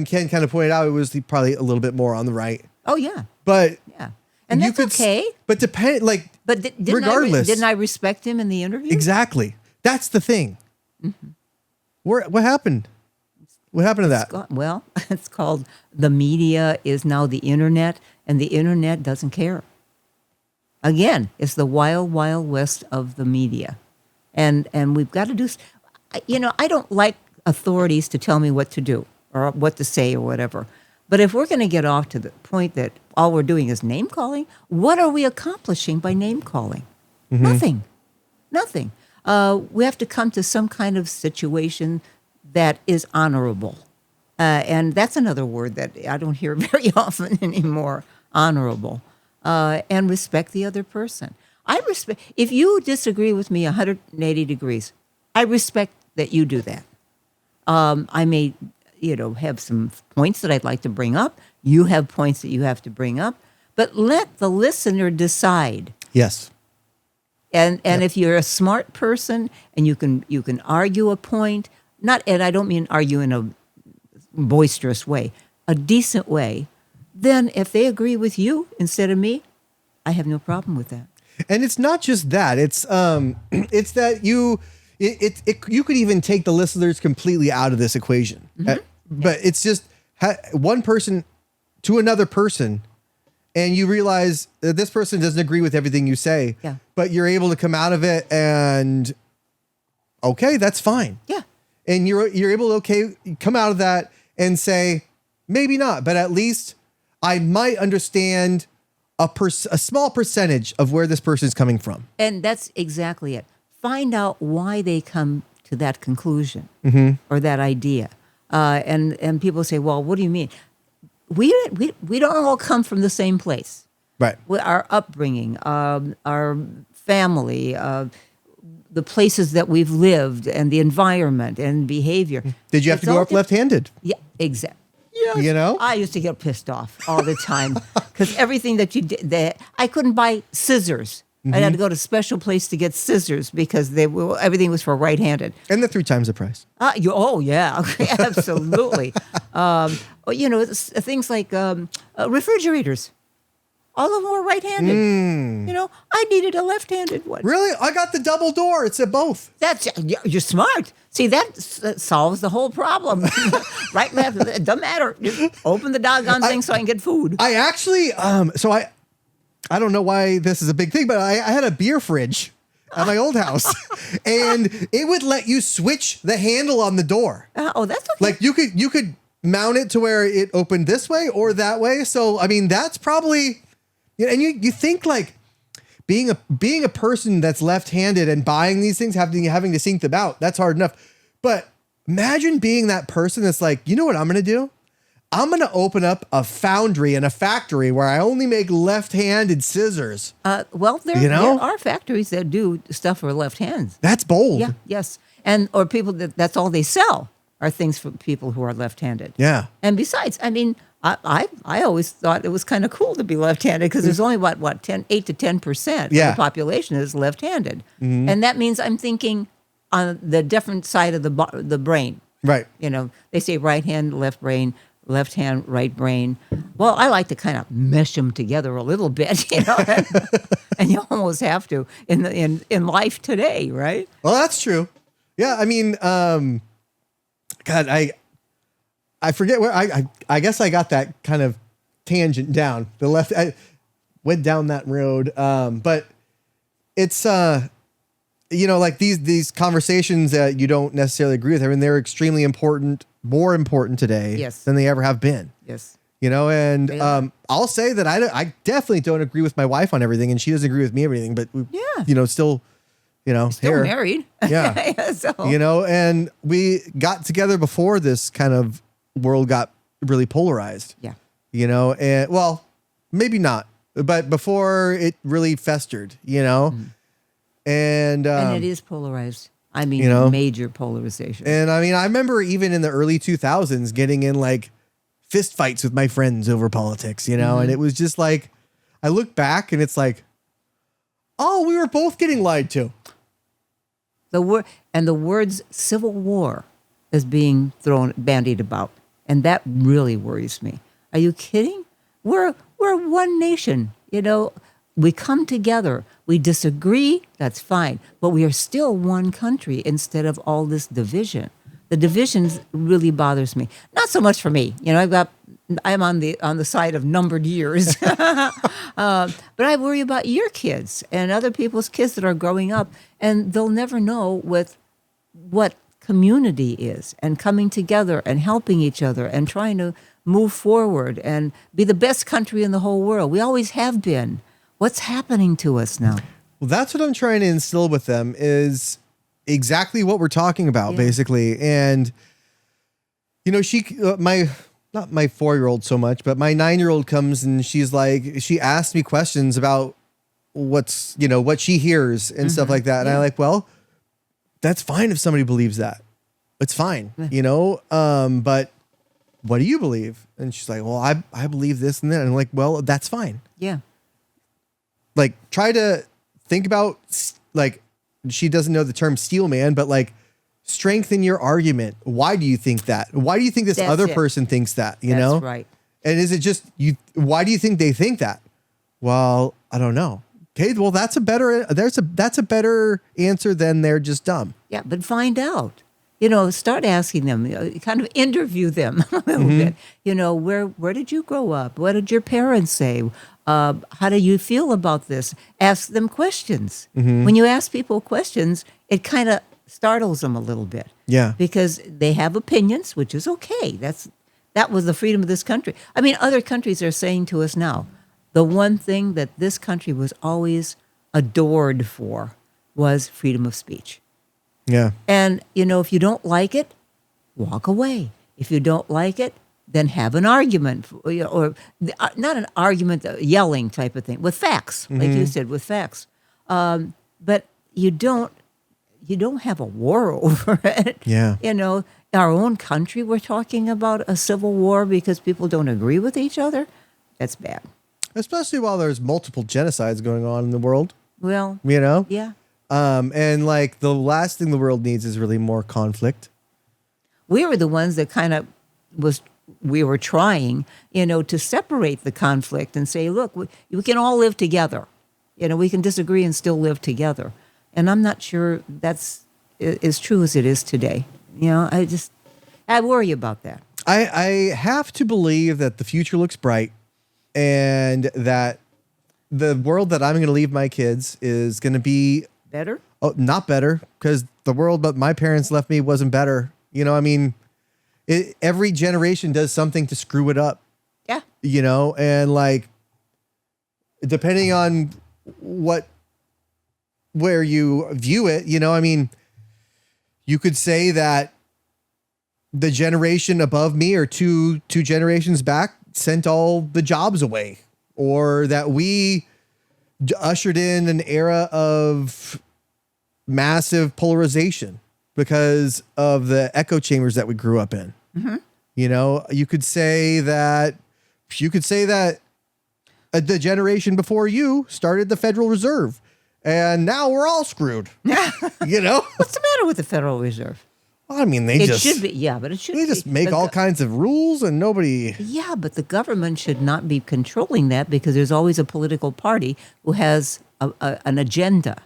Ken kind of pointed out, it was probably a little bit more on the right. Oh yeah. But yeah. And that's okay. But regardless. Didn't I respect him in the interview? Exactly. That's the thing. Mm-hmm. What happened? What happened to that? Well, it's called the media is now the internet, and the internet doesn't care. Again, it's the wild, wild west of the media. And we've got to do, I don't like authorities to tell me what to do or what to say or whatever. But if we're going to get off to the point that all we're doing is name calling, what are we accomplishing by name calling? Mm-hmm. Nothing. We have to come to some kind of situation that is honorable. And that's another word that I don't hear very often anymore, honorable. And respect the other person. If you disagree with me 180 degrees, I respect that you do that. I may, have some points that I'd like to bring up. You have points that you have to bring up, but let the listener decide. Yes. And if you're a smart person and you can argue a point, and I don't mean argue in a boisterous way, a decent way, then if they agree with you instead of me, I have no problem with that. And it's not just that. It's that you could even take the listeners completely out of this equation. Mm-hmm. But it's just one person to another person, and you realize that this person doesn't agree with everything you say. Yeah. But you're able to come out of it and okay, that's fine. Yeah. And you're able to come out of that and say maybe not, but at least I might understand a small percentage of where this person is coming from. And that's exactly it. Find out why they come to that conclusion or that idea. And people say, well, what do you mean? We don't all come from the same place. Right. Our upbringing, our family, the places that we've lived and the environment and behavior. Did you have to grow up left-handed? Yeah, exactly. Yes. I used to get pissed off all the time because everything that you did, I couldn't buy scissors. I had to go to a special place to get scissors because everything was for right-handed. And they're 3 times the price. Oh, yeah. Absolutely. Things like refrigerators. All of them were right-handed. I needed a left-handed one. Really? I got the double door. It said both. You're smart. See, that solves the whole problem. Right, left, it doesn't matter. Just open the doggone thing so I can get food. I actually, I don't know why this is a big thing, but I had a beer fridge at my old house, and it would let you switch the handle on the door. That's okay. Like you could mount it to where it opened this way or that way. So I mean, that's probably, and you think like being a person that's left-handed and buying these things, having to sync them out, that's hard enough. But imagine being that person that's like, you know what I'm going to do? I'm going to open up a foundry and a factory where I only make left-handed scissors. There are factories that do stuff for left hands. That's bold. Yeah, yes. Or people that's all they sell are things for people who are left-handed. Yeah. And besides, I mean, I always thought it was kind of cool to be left-handed because there's only 8 to 10% of the population is left-handed. Mm-hmm. And that means I'm thinking on the different side of the brain. Right. They say right hand, left brain, left hand, right brain. Well, I like to kind of mesh them together a little bit, and you almost have to in life today, right? Well, that's true. Yeah, I mean, God, I forget where I guess I got that kind of tangent down the left. I went down that road, but it's like these conversations that you don't necessarily agree with, I mean, they're extremely important, more important today Yes. than they ever have been. Yes. And They are. I'll say that I definitely don't agree with my wife on everything, and she doesn't agree with me on everything, but we, Yeah. still, Still here. married. Yeah. So And we got together before this kind of world got really polarized. yeah. And well, maybe not, but before it really festered, and And it is polarized. I mean, major polarization. and I mean, I remember even in the early 2000s getting in like fist fights with my friends over politics, and it was just like, I look back and it's like, oh, we were both getting lied to. The words "civil war" is being bandied about, and that really worries me. Are you kidding? We're one nation. We come together. We disagree. That's fine, but we are still one country instead of all this division. The divisions really bothers me. Not so much for me. I'm on the side of numbered years, but I worry about your kids and other people's kids that are growing up, and they'll never know what community is, and coming together and helping each other and trying to move forward and be the best country in the whole world. We always have been. What's happening to us now? Well, that's what I'm trying to instill with them, is exactly what we're talking about, basically. And she not my 4-year-old so much, but my 9-year-old comes and she asks me questions about what she hears and stuff like that. And I'm like, well, that's fine if somebody believes that. It's fine, but what do you believe? And she's like, well, I believe this and that. And I'm like, well, that's fine. Yeah. Like, try to think about, like, she doesn't know the term steel man, but like, strengthen your argument. Why do you think that? Why do you think this That's other it. person thinks that? That's right. And is it just you? Why do you think they think that? Well, I don't know. Okay, well, that's a better answer than they're just dumb. Yeah, but find out. Start asking them. Kind of interview them a little bit. Where did you grow up? What did your parents say? How do you feel about this? Ask them questions. When you ask people questions, it kind of startles them a little bit. Yeah. Because they have opinions, which is okay. That was the freedom of this country. I mean, other countries are saying to us now, the one thing that this country was always adored for was freedom of speech. Yeah. And, if you don't like it, walk away. If you don't like it, then have an argument, or not an argument, yelling type of thing, with facts, like you said, with facts. But you don't have a war over it. Yeah. Our own country, we're talking about a civil war because people don't agree with each other. That's bad. Especially while there's multiple genocides going on in the world. Well, yeah. And like, the last thing the world needs is really more conflict. We were the ones that we were trying, to separate the conflict and say, look, we can all live together. We can disagree and still live together. And I'm not sure that's as true as it is today. I worry about that. I have to believe that the future looks bright, and that the world that I'm going to leave my kids is going to be Better? Oh, not better, because the world that my parents left me wasn't better. I mean, every generation does something to screw it up. Yeah. And like, depending on where you view it, I mean, you could say that the generation above me, or two generations back, sent all the jobs away, or that we ushered in an era of massive polarization because of the echo chambers that we grew up in. You could say that the generation before you started the Federal Reserve, and now we're all screwed. What's the matter with the Federal Reserve? I mean, It should be, but it should be. They just make all kinds of rules, and nobody. Yeah, but the government should not be controlling that, because there's always a political party who has an agenda.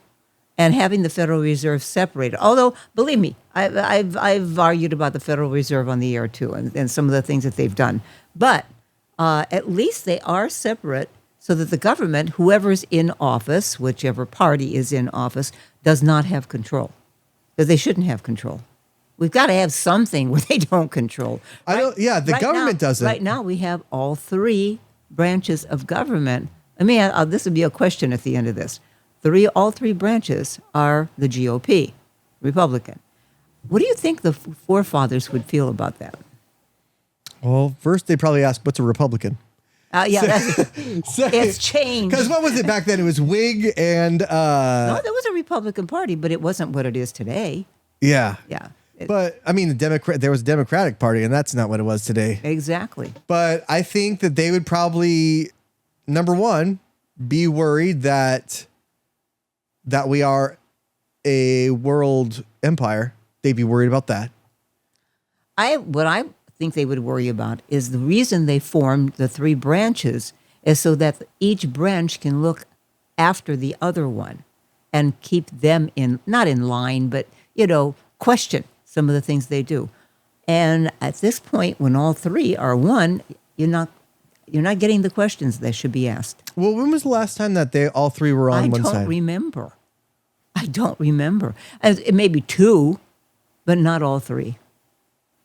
And having the Federal Reserve separated, although, believe me, I've argued about the Federal Reserve on the air too, and some of the things that they've done. But at least they are separate, so that the government, whoever's in office, whichever party is in office, does not have control. Because they shouldn't have control. We've got to have something where they don't control. The government doesn't. Right now, we have all three branches of government. This would be a question at the end of this. All three branches are the GOP, Republican. What do you think the forefathers would feel about that? Well, first they probably ask, what's a Republican? It's changed. Because what was it back then? It was Whig and... No, there was a Republican Party, but it wasn't what it is today. Yeah. Yeah. But, I mean, there was a Democratic Party, and that's not what it was today. Exactly. But I think that they would probably, number one, be worried that we are a world empire. They'd be worried about that. What I think they would worry about is the reason they formed the three branches is so that each branch can look after the other one and keep them not in line, but, question some of the things they do. And at this point, when all three are one, you're not getting the questions that should be asked. Well, when was the last time that all three were on one side? I don't remember. And it may be two, but not all three.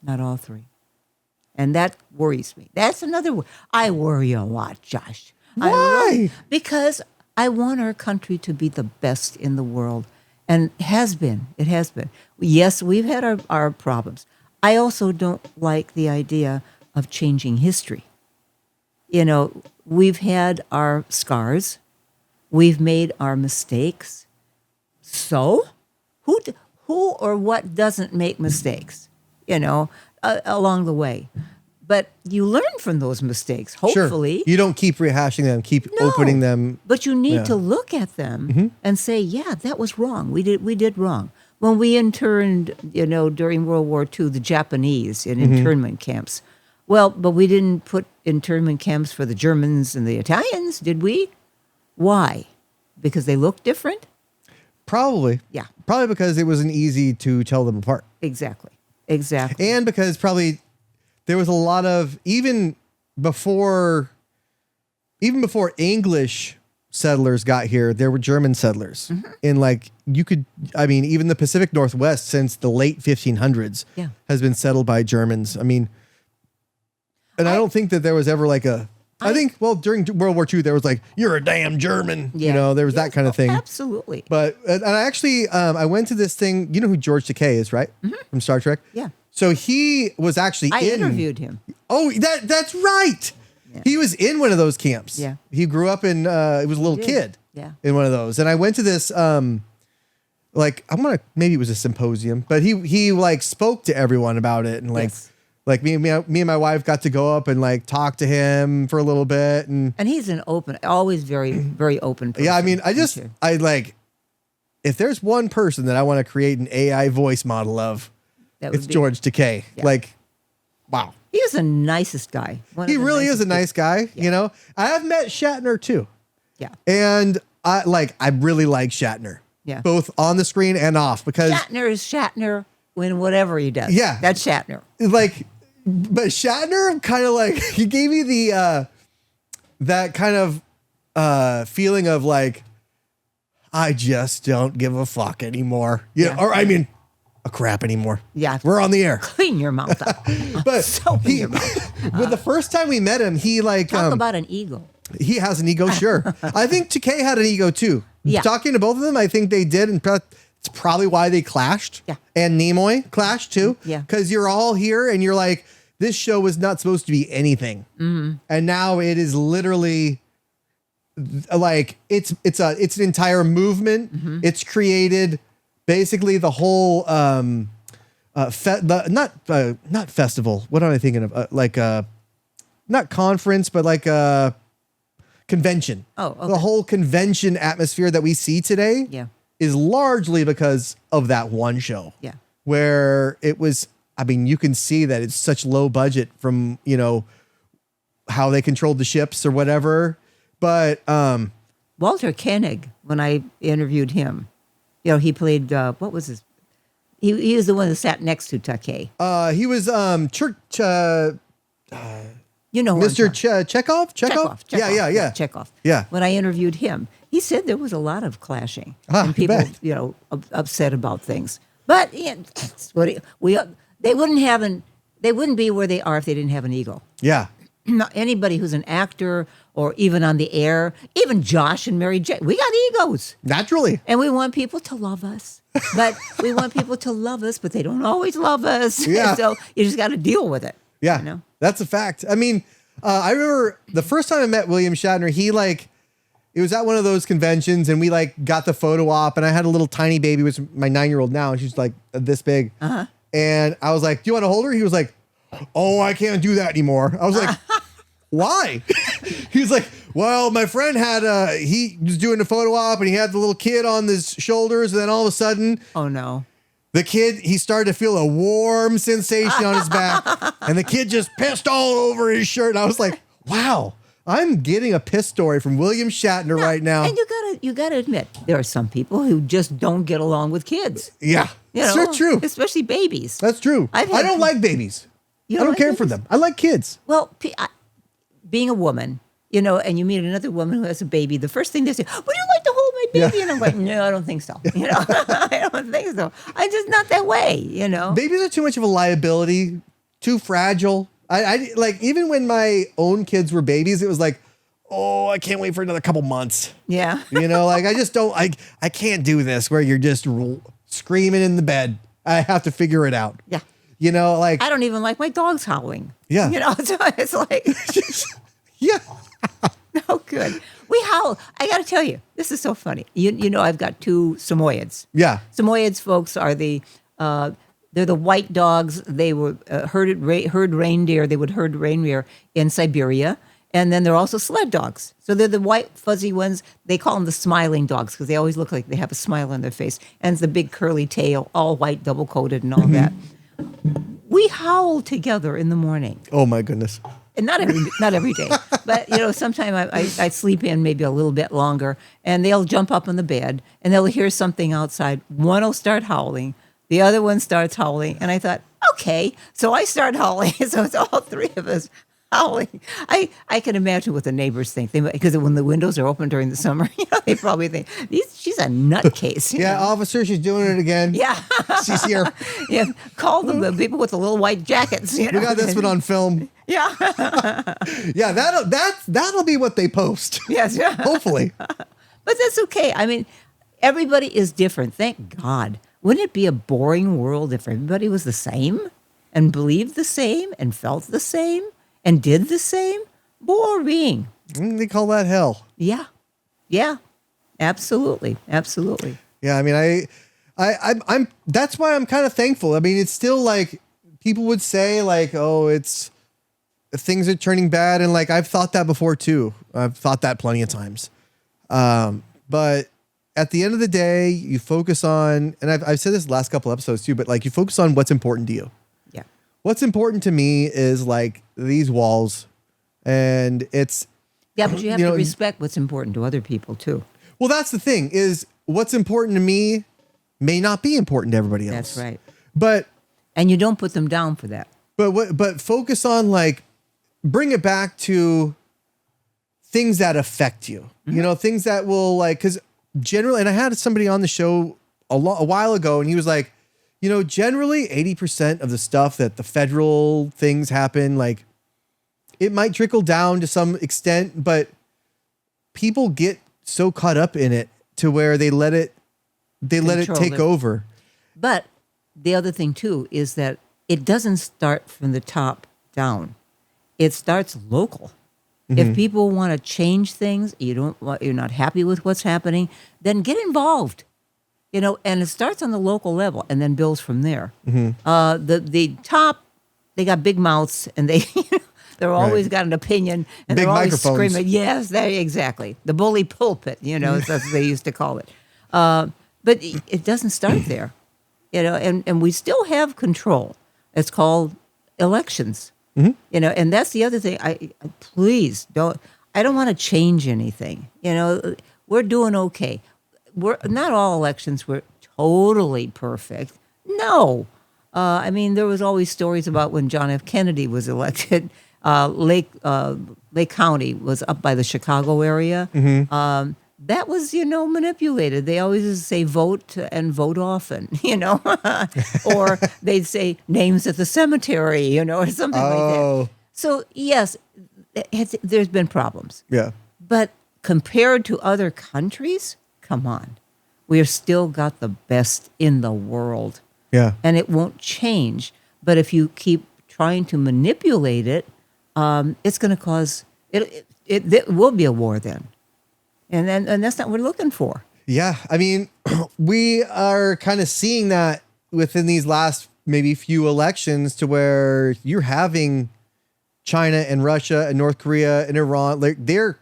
Not all three. And that worries me. That's another. I worry a lot, Josh. Why? Because I want our country to be the best in the world. And it has been. Yes, we've had our problems. I also don't like the idea of changing history. We've had our scars. We've made our mistakes. So, who or what doesn't make mistakes, along the way? But you learn from those mistakes, hopefully. Sure. You don't keep rehashing them, keep opening them. But you need to look at them and say, yeah, that was wrong. We did wrong. When we interned, during World War II, the Japanese in internment camps. Well, but we didn't put internment camps for the Germans and the Italians, did we? Why? Because they looked different? Probably. Yeah. Probably because it wasn't easy to tell them apart. Exactly. And because probably there was a lot of, even before English settlers got here, there were German settlers. And even the Pacific Northwest since the late 1500s has been settled by Germans. And I don't think that there was ever during World War II, there was you're a damn German. Yeah. There was that kind of thing. Absolutely. But, and I actually, I went to this thing, you know who George Takei is, right? From Star Trek? Yeah. So he was actually I interviewed him. Oh, that's right. Yeah. He was in one of those camps. Yeah. He grew up in, he was a little kid. Yeah. In one of those. And I went to this, maybe it was a symposium, but he spoke to everyone about it. And yes. me and my wife got to go up and talk to him for a little bit. And he's always very, very open person. Yeah. If there's one person that I want to create an AI voice model of, it's George Takei. Yeah. Wow. He was the nicest guy. He really is a nice guy. Yeah. I have met Shatner too. Yeah. And I really like Shatner. Yeah. Both on the screen and off, because Shatner is Shatner when whatever he does. Yeah. That's Shatner. But Shatner kind of he gave me the that kind of feeling of I just don't give a fuck anymore. A crap anymore. Yeah. We're on the air. Clean your mouth up. But Soap in your mouth. But the first time we met him, he talk about an ego. He has an ego, sure. I think Takei had an ego too. Yeah. Talking to both of them, I think they did, and it's probably why they clashed. Yeah. And Nimoy clashed too. Yeah. Because you're all here and you're this show was not supposed to be anything. And now it is literally it's an entire movement. It's created basically the whole not festival. What am I thinking of? Not conference, but convention. Oh, okay. The whole convention atmosphere that we see today is largely because of that one show. Yeah. Where it was, you can see that it's such low budget from, how they controlled the ships or whatever. But Walter Koenig, when I interviewed him, he played, what was his? He was the one that sat next to Takei. He was You know, Mr. Chekhov? Chekhov. Yeah. Chekhov. Yeah. When I interviewed him, he said there was a lot of clashing I and people, bet. upset about things. But that's what they wouldn't be where they are if they didn't have an ego. Yeah. Anybody who's an actor or even on the air, even Josh and Mary J, we got egos. Naturally. And we want people to love us. But they don't always love us. Yeah. So you just got to deal with it. Yeah. You know? That's a fact. I mean, I remember the first time I met William Shatner, it was at one of those conventions and we got the photo op and I had a little tiny baby, which is my 9-year-old now. And she's this big. Uh-huh. And I was like, do you want to hold her? He was like, oh, I can't do that anymore. I was like, why? He was like, well, my friend he was doing a photo op and he had the little kid on his shoulders. And then all of a sudden, oh no, the kid, he started to feel a warm sensation on his back and the kid just pissed all over his shirt. And I was like, wow, I'm getting a piss story from William Shatner right now. And you gotta admit, there are some people who just don't get along with kids. Yeah, so true. Especially babies. That's true. I don't like babies. I don't care for them. I like kids. Well, being a woman, and you meet another woman who has a baby, the first thing they say, would you like to hold my baby? Yeah. And I'm like, no, I don't think so. I don't think so. I'm just not that way, Babies are too much of a liability, too fragile. I even when my own kids were babies, it was like, oh, I can't wait for another couple months. Yeah. I just don't, I can't do this where you're just screaming in the bed. I have to figure it out. Yeah. I don't even like my dogs howling. Yeah. So it's like, yeah. no good. We howl. I got to tell you, this is so funny. I've got 2 Samoyeds. Yeah. Samoyeds folks are they're the white dogs. They were herd reindeer. They would herd reindeer in Siberia. And then they're also sled dogs. So they're the white fuzzy ones. They call them the smiling dogs because they always look like they have a smile on their face. And it's the big curly tail, all white, double coated and all that. We howl together in the morning. Oh my goodness. And not every day, but sometimes I sleep in maybe a little bit longer, and they'll jump up on the bed and they'll hear something outside. One will start howling, the other one starts howling, and I thought, okay, so I start howling, so it's all 3 of us howling. I can imagine what the neighbors think, because when the windows are open during the summer, they probably think she's a nutcase. Yeah, officer, she's doing it again. Yeah, she's here. Yeah, call them the people with the little white jackets. We got this one on film. Yeah, yeah, that'll be what they post. Yes, yeah. Hopefully, but that's okay. I mean, everybody is different. Thank God. Wouldn't it be a boring world if everybody was the same and believed the same and felt the same and did the same? Boring. They call that hell. Yeah. Absolutely. Yeah, I mean, I'm that's why I'm kind of thankful. I mean, it's still people would say oh, things are turning bad, and I've thought that before too. I've thought that plenty of times. But at the end of the day, you focus on, and I've said this the last couple episodes too, but you focus on what's important to you. Yeah. What's important to me is these walls, and it's. Yeah, but you have to respect what's important to other people too. Well, that's the thing, is what's important to me may not be important to everybody else. That's right. And you don't put them down for that. But focus on bring it back to things that affect you. Mm-hmm. Things that will because generally, and I had somebody on the show a while ago, and he was like, generally 80% of the stuff that the federal things happen, it might trickle down to some extent, but people get so caught up in it to where they let it take over. But the other thing too is that it doesn't start from the top down. It starts local. Mm-hmm. If people want to change things, you're not happy with what's happening, then get involved. And it starts on the local level and then builds from there. Mm-hmm. The top, they got big mouths and they they're always got an opinion and big they're always microphones. screaming. Yes, exactly. The bully pulpit, as they used to call it. But it doesn't start there, and we still have control. It's called elections, mm-hmm. And that's the other thing. I please don't. I don't want to change anything. We're doing okay. We're not all elections were totally perfect. No, I mean there was always stories about when John F. Kennedy was elected. Lake County was up by the Chicago area. That was, manipulated. They always say vote and vote often, or they'd say names at the cemetery, or something like that. So yes, there's been problems. Yeah. But compared to other countries, come on, we are still got the best in the world. Yeah. And it won't change. But if you keep trying to manipulate it, it's going to cause it will be a war then. And that's not what we're looking for. Yeah. I mean, we are kind of seeing that within these last maybe few elections to where you're having China and Russia and North Korea and Iran, they're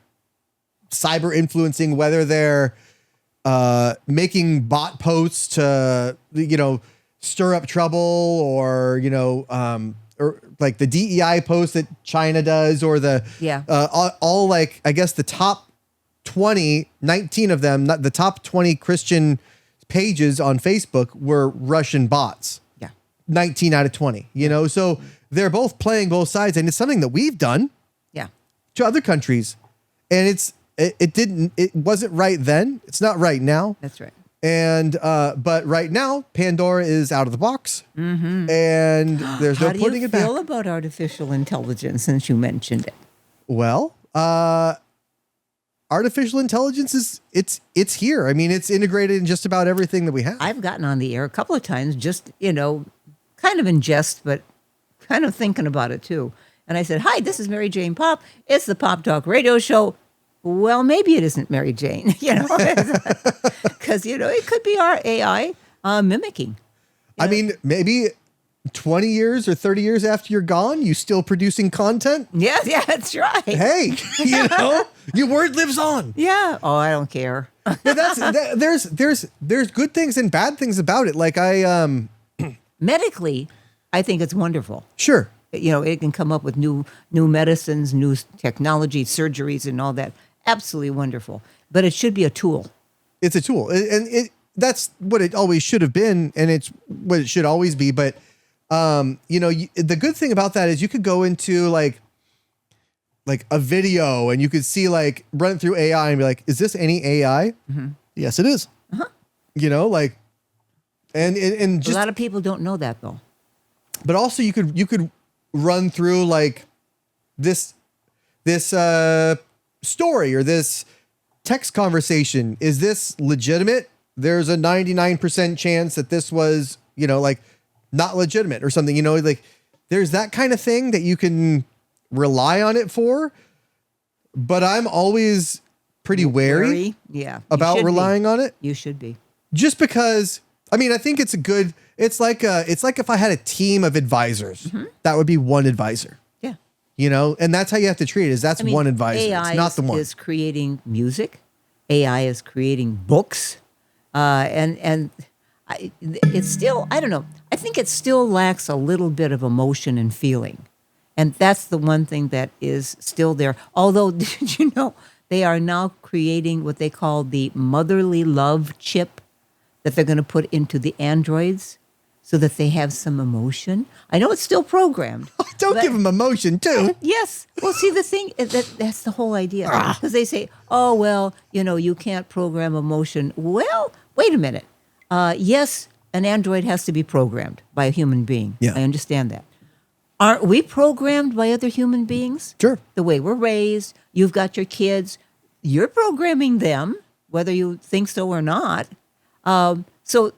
cyber influencing, whether they're making bot posts to, stir up trouble or like the DEI post that China does or the, all like, I guess the top 19 of them, not the top 20 Christian pages on Facebook were Russian bots. Yeah. 19 out of 20, so they're both playing both sides, and it's something that we've done to other countries, and it wasn't right then. It's not right now. That's right. And, but right now Pandora is out of the box and there's no putting it back. How do you feel about artificial intelligence since you mentioned it? Well, artificial intelligence it's here. I mean, it's integrated in just about everything that we have. I've gotten on the air a couple of times, just, kind of in jest, but kind of thinking about it too. And I said, "Hi, this is Mary Jane Popp. It's the Popp Talk radio show." Well, maybe it isn't Mary Jane, because, it could be our AI mimicking. I mean, maybe 20 years or 30 years after you're gone, you still producing content? Yeah, that's right. Hey, your word lives on. Yeah. Oh, I don't care. But there's good things and bad things about it. Like medically, I think it's wonderful. Sure. It can come up with new medicines, new technology, surgeries, and all that. Absolutely wonderful. But it should be a tool. It's a tool, and that's what it always should have been, and it's what it should always be. But the good thing about that is you could go into like a video and you could see run it through AI and be like, is this any AI? Mm-hmm. Yes, it is. Uh-huh. And just a lot of people don't know that though. But also you could run through this story or this text conversation. Is this legitimate? There's a 99% chance that this was, not legitimate or something, there's that kind of thing that you can rely on it for. But I'm always pretty wary about relying on it. You should be. Just because, I think it's it's like if I had a team of advisors, that would be one advisor. And that's how you have to treat it. That's one advisor. AI it's not the one. is creating music. AI is creating books. It's still, I don't know. I think it still lacks a little bit of emotion and feeling. And that's the one thing that is still there. Although, did you know, they are now creating what they call the motherly love chip that they're going to put into the androids, so that they have some emotion. I know it's still programmed. Don't give them emotion, too. Yes. Well, see, the thing is that's the whole idea. Because they say, oh, well, you can't program emotion. Well, wait a minute. Yes, an android has to be programmed by a human being. Yeah. I understand that. Aren't we programmed by other human beings? Sure. The way we're raised, you've got your kids, you're programming them, whether you think so or not. So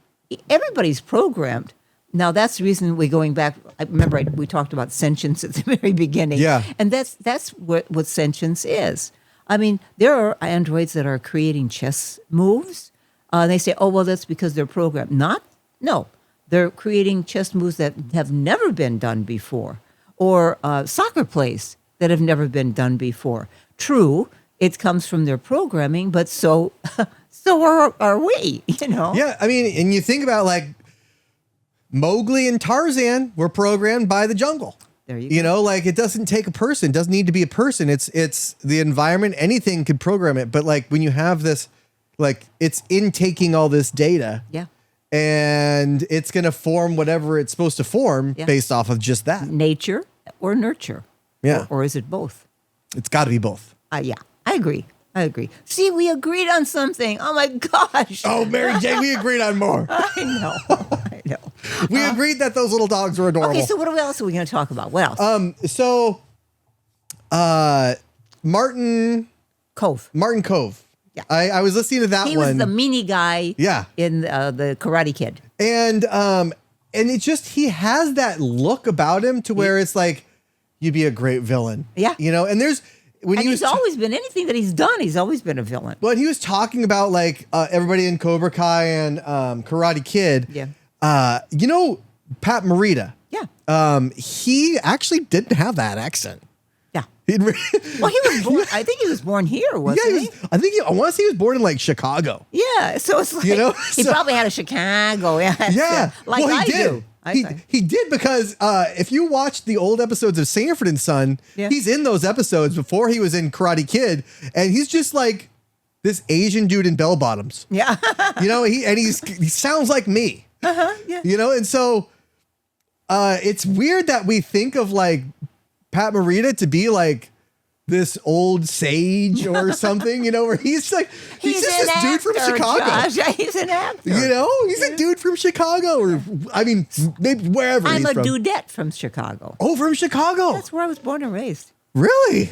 everybody's programmed. Now, that's the reason we're going back. I remember we talked about sentience at the very beginning. Yeah. And that's what sentience is. There are androids that are creating chess moves. They say, oh, well, that's because they're programmed. No. They're creating chess moves that have never been done before, or soccer plays that have never been done before. True, it comes from their programming, but so are we, Yeah, and you think about Mowgli and Tarzan were programmed by the jungle. There you go. It doesn't take a person. It doesn't need to be a person. It's the environment. Anything could program it. But when you have this, it's intaking all this data. Yeah. And it's going to form whatever it's supposed to form based off of just that. Nature or nurture. Yeah. Or is it both? It's got to be both. Yeah, I agree. See, we agreed on something. Oh my gosh. Oh, Mary Jane, we agreed on more. I know. We agreed that those little dogs were adorable. Okay, so what else are we going to talk about? What else? So, Martin Cove. Yeah. I was listening to that He one. was the meanie guy. Yeah. In the Karate Kid. And it just, he has that look about him to where it's like, you'd be a great villain. Yeah. You know, and there's, when And he's always been, anything that he's done, he's always been a villain. Well, he was talking about like everybody in Cobra Kai and Karate Kid. Yeah. You know, Pat Morita. Yeah. He actually didn't have that accent. Yeah. Well, Well, he was born, I think he was born here, wasn't he? I think I want to say he was born in like Chicago. Yeah. So it's like, You know? he So- probably had a Chicago accent. Yeah. Like well, I he did. do. He did because if you watch the old episodes of Sanford and Son, Yeah. he's in those episodes before he was in Karate Kid, and he's just like this Asian dude in bell bottoms. Yeah. You know, he sounds like me. Yeah. You know, and so it's weird that we think of like Pat Morita to be like this old sage or something, you know, where he's like, he's just this dude from Chicago. Josh. He's an actor. You know, he's a dude from Chicago, or I mean, maybe wherever I'm he's a from. dudette from Chicago. Oh, from Chicago. That's where I was born and raised. Really?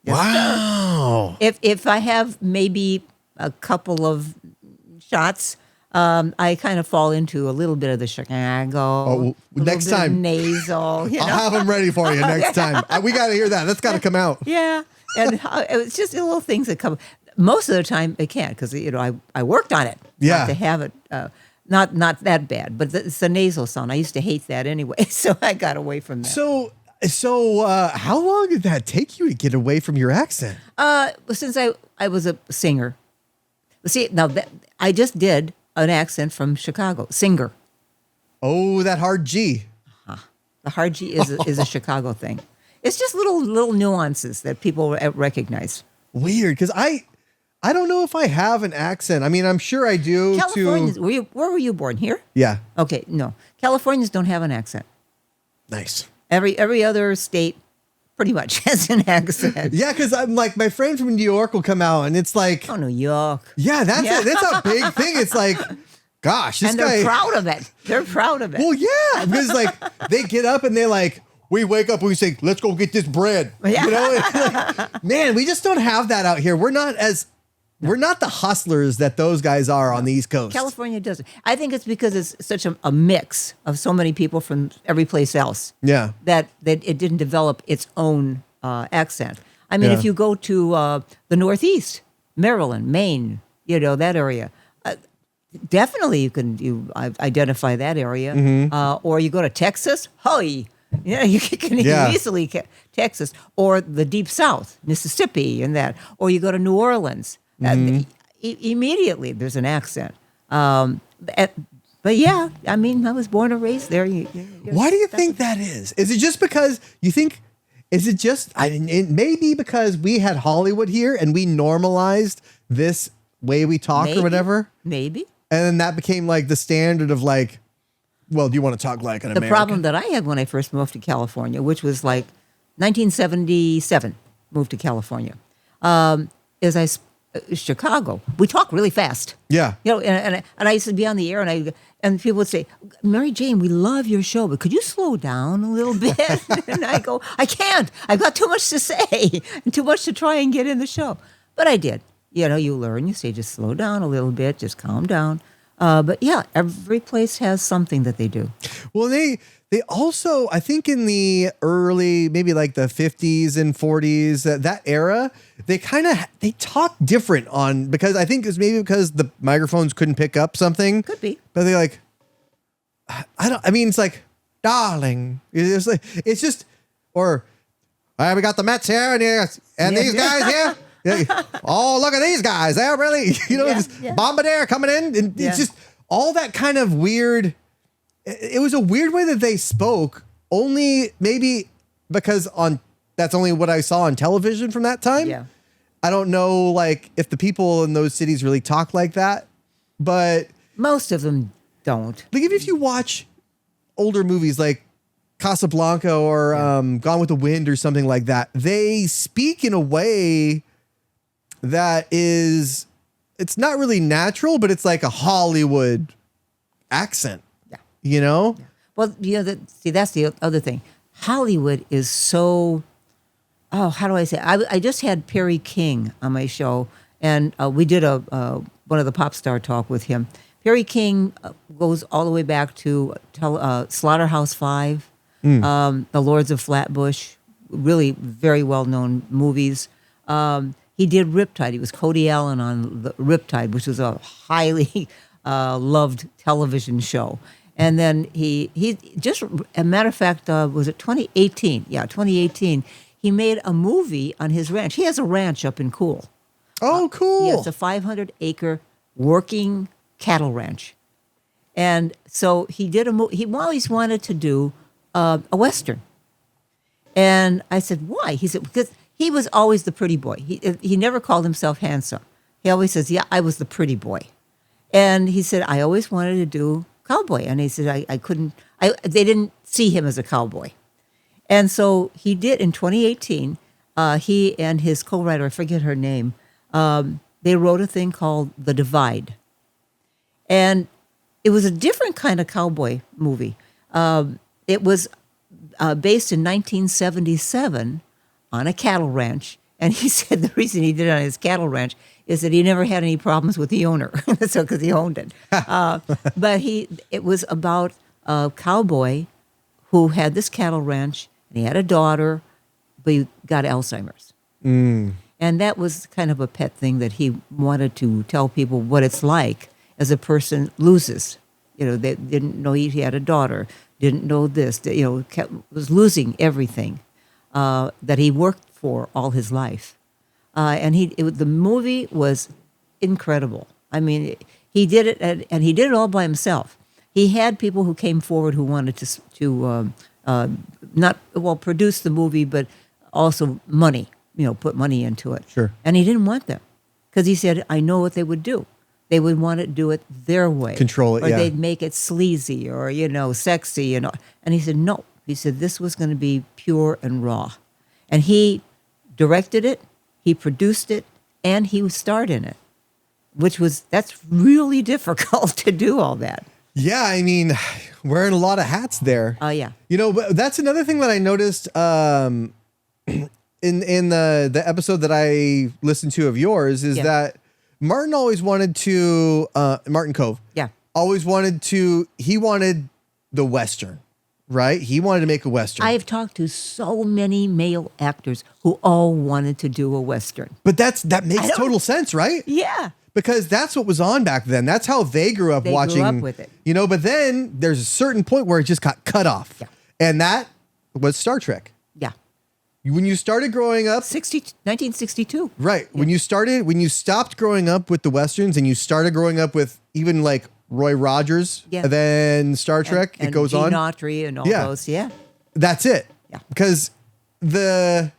Wow. If I have maybe a couple of shots, I kind of fall into a little bit of the Chicago. Oh, next time. Nasal. You know? I'll have them ready for you next time. We got to hear that. That's got to come out. Yeah, and it's just little things that come. Most of the time, it can't because I worked on it. Yeah. Not to have it, not that bad, but it's the nasal sound. I used to hate that anyway, so I got away from that. So how long did that take you to get away from your accent? Since I was a singer. See, now that I just did an accent from Chicago, singer. Oh, that hard G. The hard G is a Chicago thing. It's just little nuances that people recognize. Weird, because I don't know if I have an accent. I mean, I'm sure I do. Californians, where were you born? Here? Yeah. Okay, no. Californians don't have an accent. Nice. Every other state pretty much has an accent. Yeah, because I'm like, my friend from New York will come out and it's like, Oh, New York. yeah, that's a big thing. It's like, gosh, this And guy. they're proud of it. They're proud of it. Well, yeah, because like they get up and they're like, we wake up and we say, let's go get this bread. Yeah. You know, like, man, we just don't have that out here. We're not the hustlers that those guys are on the East Coast. California doesn't. I think it's because it's such a mix of so many people from every place else. Yeah. That it didn't develop its own accent. I mean, Yeah. if you go to the Northeast, Maryland, Maine, that area, definitely you identify that area. Mm-hmm. Or you go to Texas, you can Yeah. easily Texas, or the Deep South, Mississippi, and that. Or you go to New Orleans, immediately there's an accent. But yeah, I mean, I was born and raised there. Why do you think that is? Is it just because you think? Is it just? It may be because we had Hollywood here and we normalized this way we talk or whatever, Maybe. and then that became like the standard of like, well, do you want to talk like an The American? problem that I had when I first moved to California, which was like 1977, moved to California, is Chicago. We talk really fast. Yeah. And I used to be on the air, and people would say, Mary Jane, we love your show, but could you slow down a little bit? And I go, I can't. I've got too much to say and too much to try and get in the show. But I did. You learn. You say, just slow down a little bit, just calm down. But yeah, every place has something that they do. Well, they also, I think in the early, maybe like the 50s and 40s, that era, they talk different because I think it's maybe because the microphones couldn't pick up something. Could be. But they're like, it's like, darling. It's just, or, we got the Mets here and these guys here. Yeah. Oh, look at these guys. They're really, Bombardier coming in. And it's just all that kind of weird. It was a weird way that they spoke, only maybe because that's only what I saw on television from that time. Yeah. I don't know, like, if the people in those cities really talk like that, but Most of them don't. like if you watch older movies like Casablanca or Gone with the Wind or something like that, they speak in a way that is, it's not really natural, but it's like a Hollywood accent. Yeah. You know? Yeah. Well, that's the other thing. Hollywood is so, how do I say? I just had Perry King on my show, and we did one of the Popp Star Talk with him. Perry King goes all the way back to Slaughterhouse-Five, The Lords of Flatbush, really very well-known movies. He did Riptide. He was Cody Allen on the Riptide, which was a highly loved television show. And then he just, as a matter of fact, was it 2018? Yeah, 2018. He made a movie on his ranch. He has a ranch up in Cool. Oh, cool. Yeah, it's a 500-acre working cattle ranch. And so he did he always wanted to do a Western. And I said, why? He said, because he was always the pretty boy. He never called himself handsome. He always says, yeah, I was the pretty boy. And he said, I always wanted to do cowboy. And he said, I couldn't, they didn't see him as a cowboy. And so he did in 2018, he and his co-writer, I forget her name, they wrote a thing called The Divide. And it was a different kind of cowboy movie. It was based in 1977 on a cattle ranch. And he said the reason he did it on his cattle ranch is that he never had any problems with the owner, so because he owned it. But it was about a cowboy who had this cattle ranch, and he had a daughter, but he got Alzheimer's. And that was kind of a pet thing that he wanted to tell people what it's like as a person loses. They didn't know he had a daughter, didn't know this, was losing everything that he worked for all his life. And the movie was incredible. I mean, he did it, and he did it all by himself. He had people who came forward who wanted to produce the movie, but also money, put money into it. Sure. And he didn't want them because he said, I know what they would do. They would want to do it their way. Control it, or yeah. they'd make it sleazy or, sexy. And he said, no. He said, this was going to be pure and raw. And he directed it, he produced it, and he starred in it, that's really difficult to do all that. Yeah, I mean, wearing a lot of hats there. Oh, yeah. But that's another thing that I noticed in the episode that I listened to of yours is that Martin always wanted to, Martin Cove. Yeah. He wanted the Western, right? He wanted to make a Western. I have talked to so many male actors who all wanted to do a Western. But that makes total sense, right? Yeah. Because that's what was on back then. That's how they grew up watching. Grew up with it. But then there's a certain point where it just got cut off. Yeah. And that was Star Trek. Yeah. When you started growing up, 1962. right? Yeah. When you stopped growing up with the Westerns and you started growing up with even like Roy Rogers, and then Star Trek, and it goes Gene on. Autry and all those, That's it. Yeah. Because the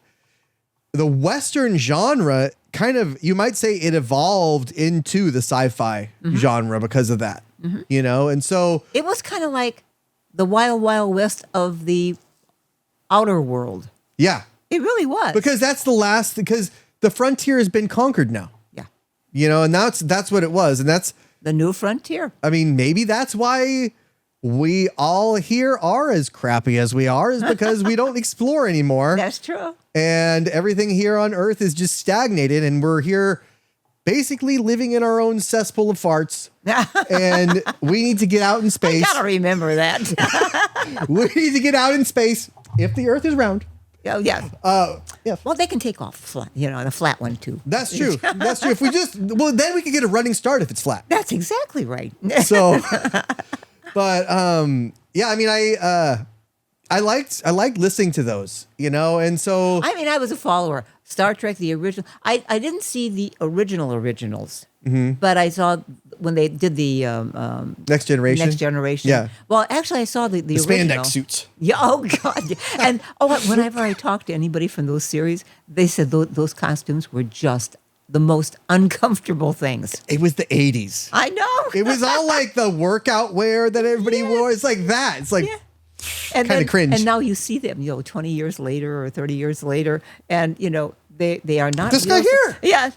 Western genre kind of, you might say it evolved into the sci-fi genre because of that, and so it was kind of like the Wild Wild West of the outer world. Yeah. It really was. Because because the frontier has been conquered now. Yeah. And that's what it was. And that's the new frontier. I mean, maybe that's why we all here are as crappy as we are, is because we don't explore anymore. That's true. And everything here on Earth is just stagnated, and we're here basically living in our own cesspool of farts. And we need to get out in space. I gotta remember that. We need to get out in space if the Earth is round. Oh, yeah. Yeah. Well, they can take off flat, the flat one too. That's true. That's true. Then we can get a running start if it's flat. That's exactly right. So, but yeah, I mean, I liked listening to those, and so I was a follower. Star Trek, the original. I didn't see the originals, but I saw when they did the Next Generation. Yeah. Well, actually, I saw the original. Spandex suits. Yeah. Oh God. And whenever I talked to anybody from those series, they said those costumes were just the most uncomfortable things. It was the 80s. I know. It was all like the workout wear that everybody wore. It's like that. It's like, And Kinda then, cringe. And now you see them, 20 years later or 30 years later, and they are not This guy real- here.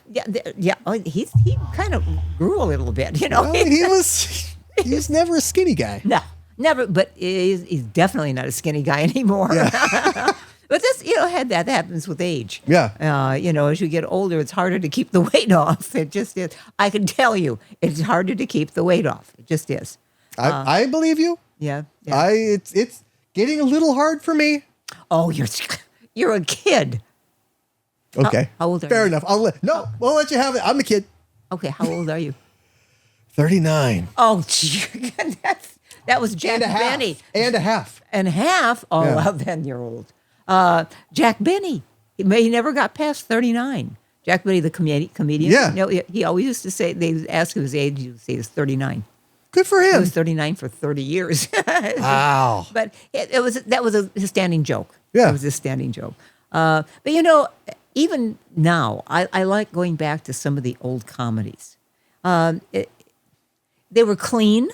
Yeah. Oh, he kind of grew a little bit, Well, he's never a skinny guy. No, never. But he's definitely not a skinny guy anymore. Yeah. But this, that happens with age. Yeah. As you get older, it's harder to keep the weight off. It just is. I can tell you, it's harder to keep the weight off. It just is. I believe you. Yeah. It's getting a little hard for me. Oh, you're a kid. Okay. How old are Fair you? enough. We'll let you have it. I'm a kid. Okay, how old are you? 39. Oh, that was Jack And a half. Benny. And a half. And half? Oh, Yeah. well, then you're old. Jack Benny. He never got past 39. Jack Benny, the comedian. Yeah. He always used to say, they would ask him his age, he would say he was 39. Good for He him. was 39 for 30 years. Wow. But that was a standing joke. Yeah. It was a standing joke. But even now, I like going back to some of the old comedies. They were clean,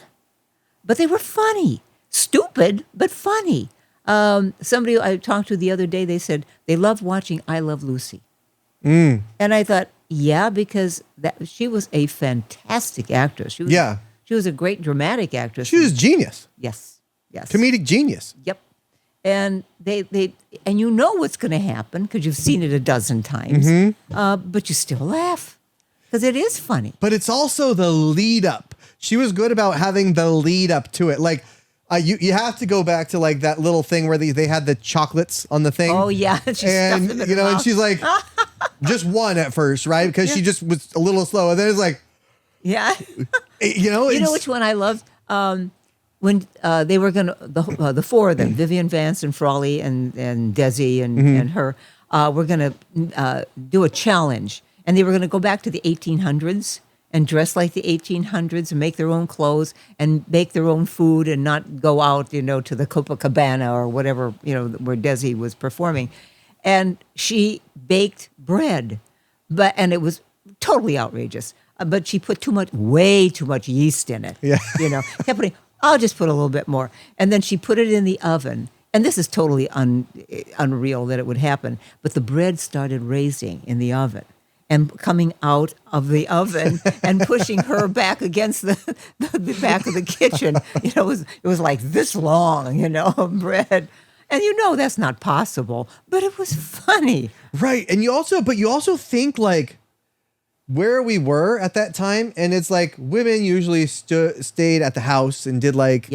but they were funny. Stupid, but funny. Somebody I talked to the other day, they said they loved watching I Love Lucy. And I thought, yeah, because she was a fantastic actress. She was a great dramatic actress. She was genius. Yes. Comedic genius. Yep. And and you know what's going to happen because you've seen it a dozen times, but you still laugh because it is funny. But it's also the lead up. She was good about having the lead up to it. Like you have to go back to like that little thing where they had the chocolates on the thing. Oh yeah, and she stuffed them in her and mouth. she's like just one at first, right? Because she just was a little slow, and then it's like, yeah. you know Which one I loved? When they were going to, the four of them, Vivian Vance and Frawley and Desi and her, were going to do a challenge. And they were going to go back to the 1800s and dress like the 1800s and make their own clothes and bake their own food and not go out, to the Copacabana or whatever, where Desi was performing. And she baked bread, and it was totally outrageous. But she put way too much yeast in it. Yeah. Kept putting, I'll just put a little bit more. And then she put it in the oven. And this is totally unreal that it would happen. But the bread started raising in the oven and coming out of the oven and pushing her back against the back of the kitchen. It was like this long, of bread. And that's not possible. But it was funny. right. And you also think like where we were at that time, and it's like women usually stayed at the house and did like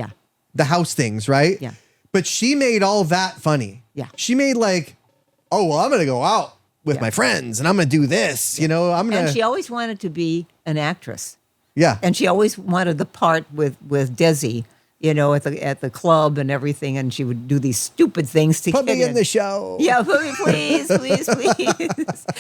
the house things, right? Yeah. But she made all that funny. Yeah. She made like, oh well, I'm gonna go out with my friends and I'm gonna do this. I'm gonna. And she always wanted to be an actress. Yeah. And she always wanted the part with Desi, at the club and everything, and she would do these stupid things to Put get me in the show. Yeah, put me, please.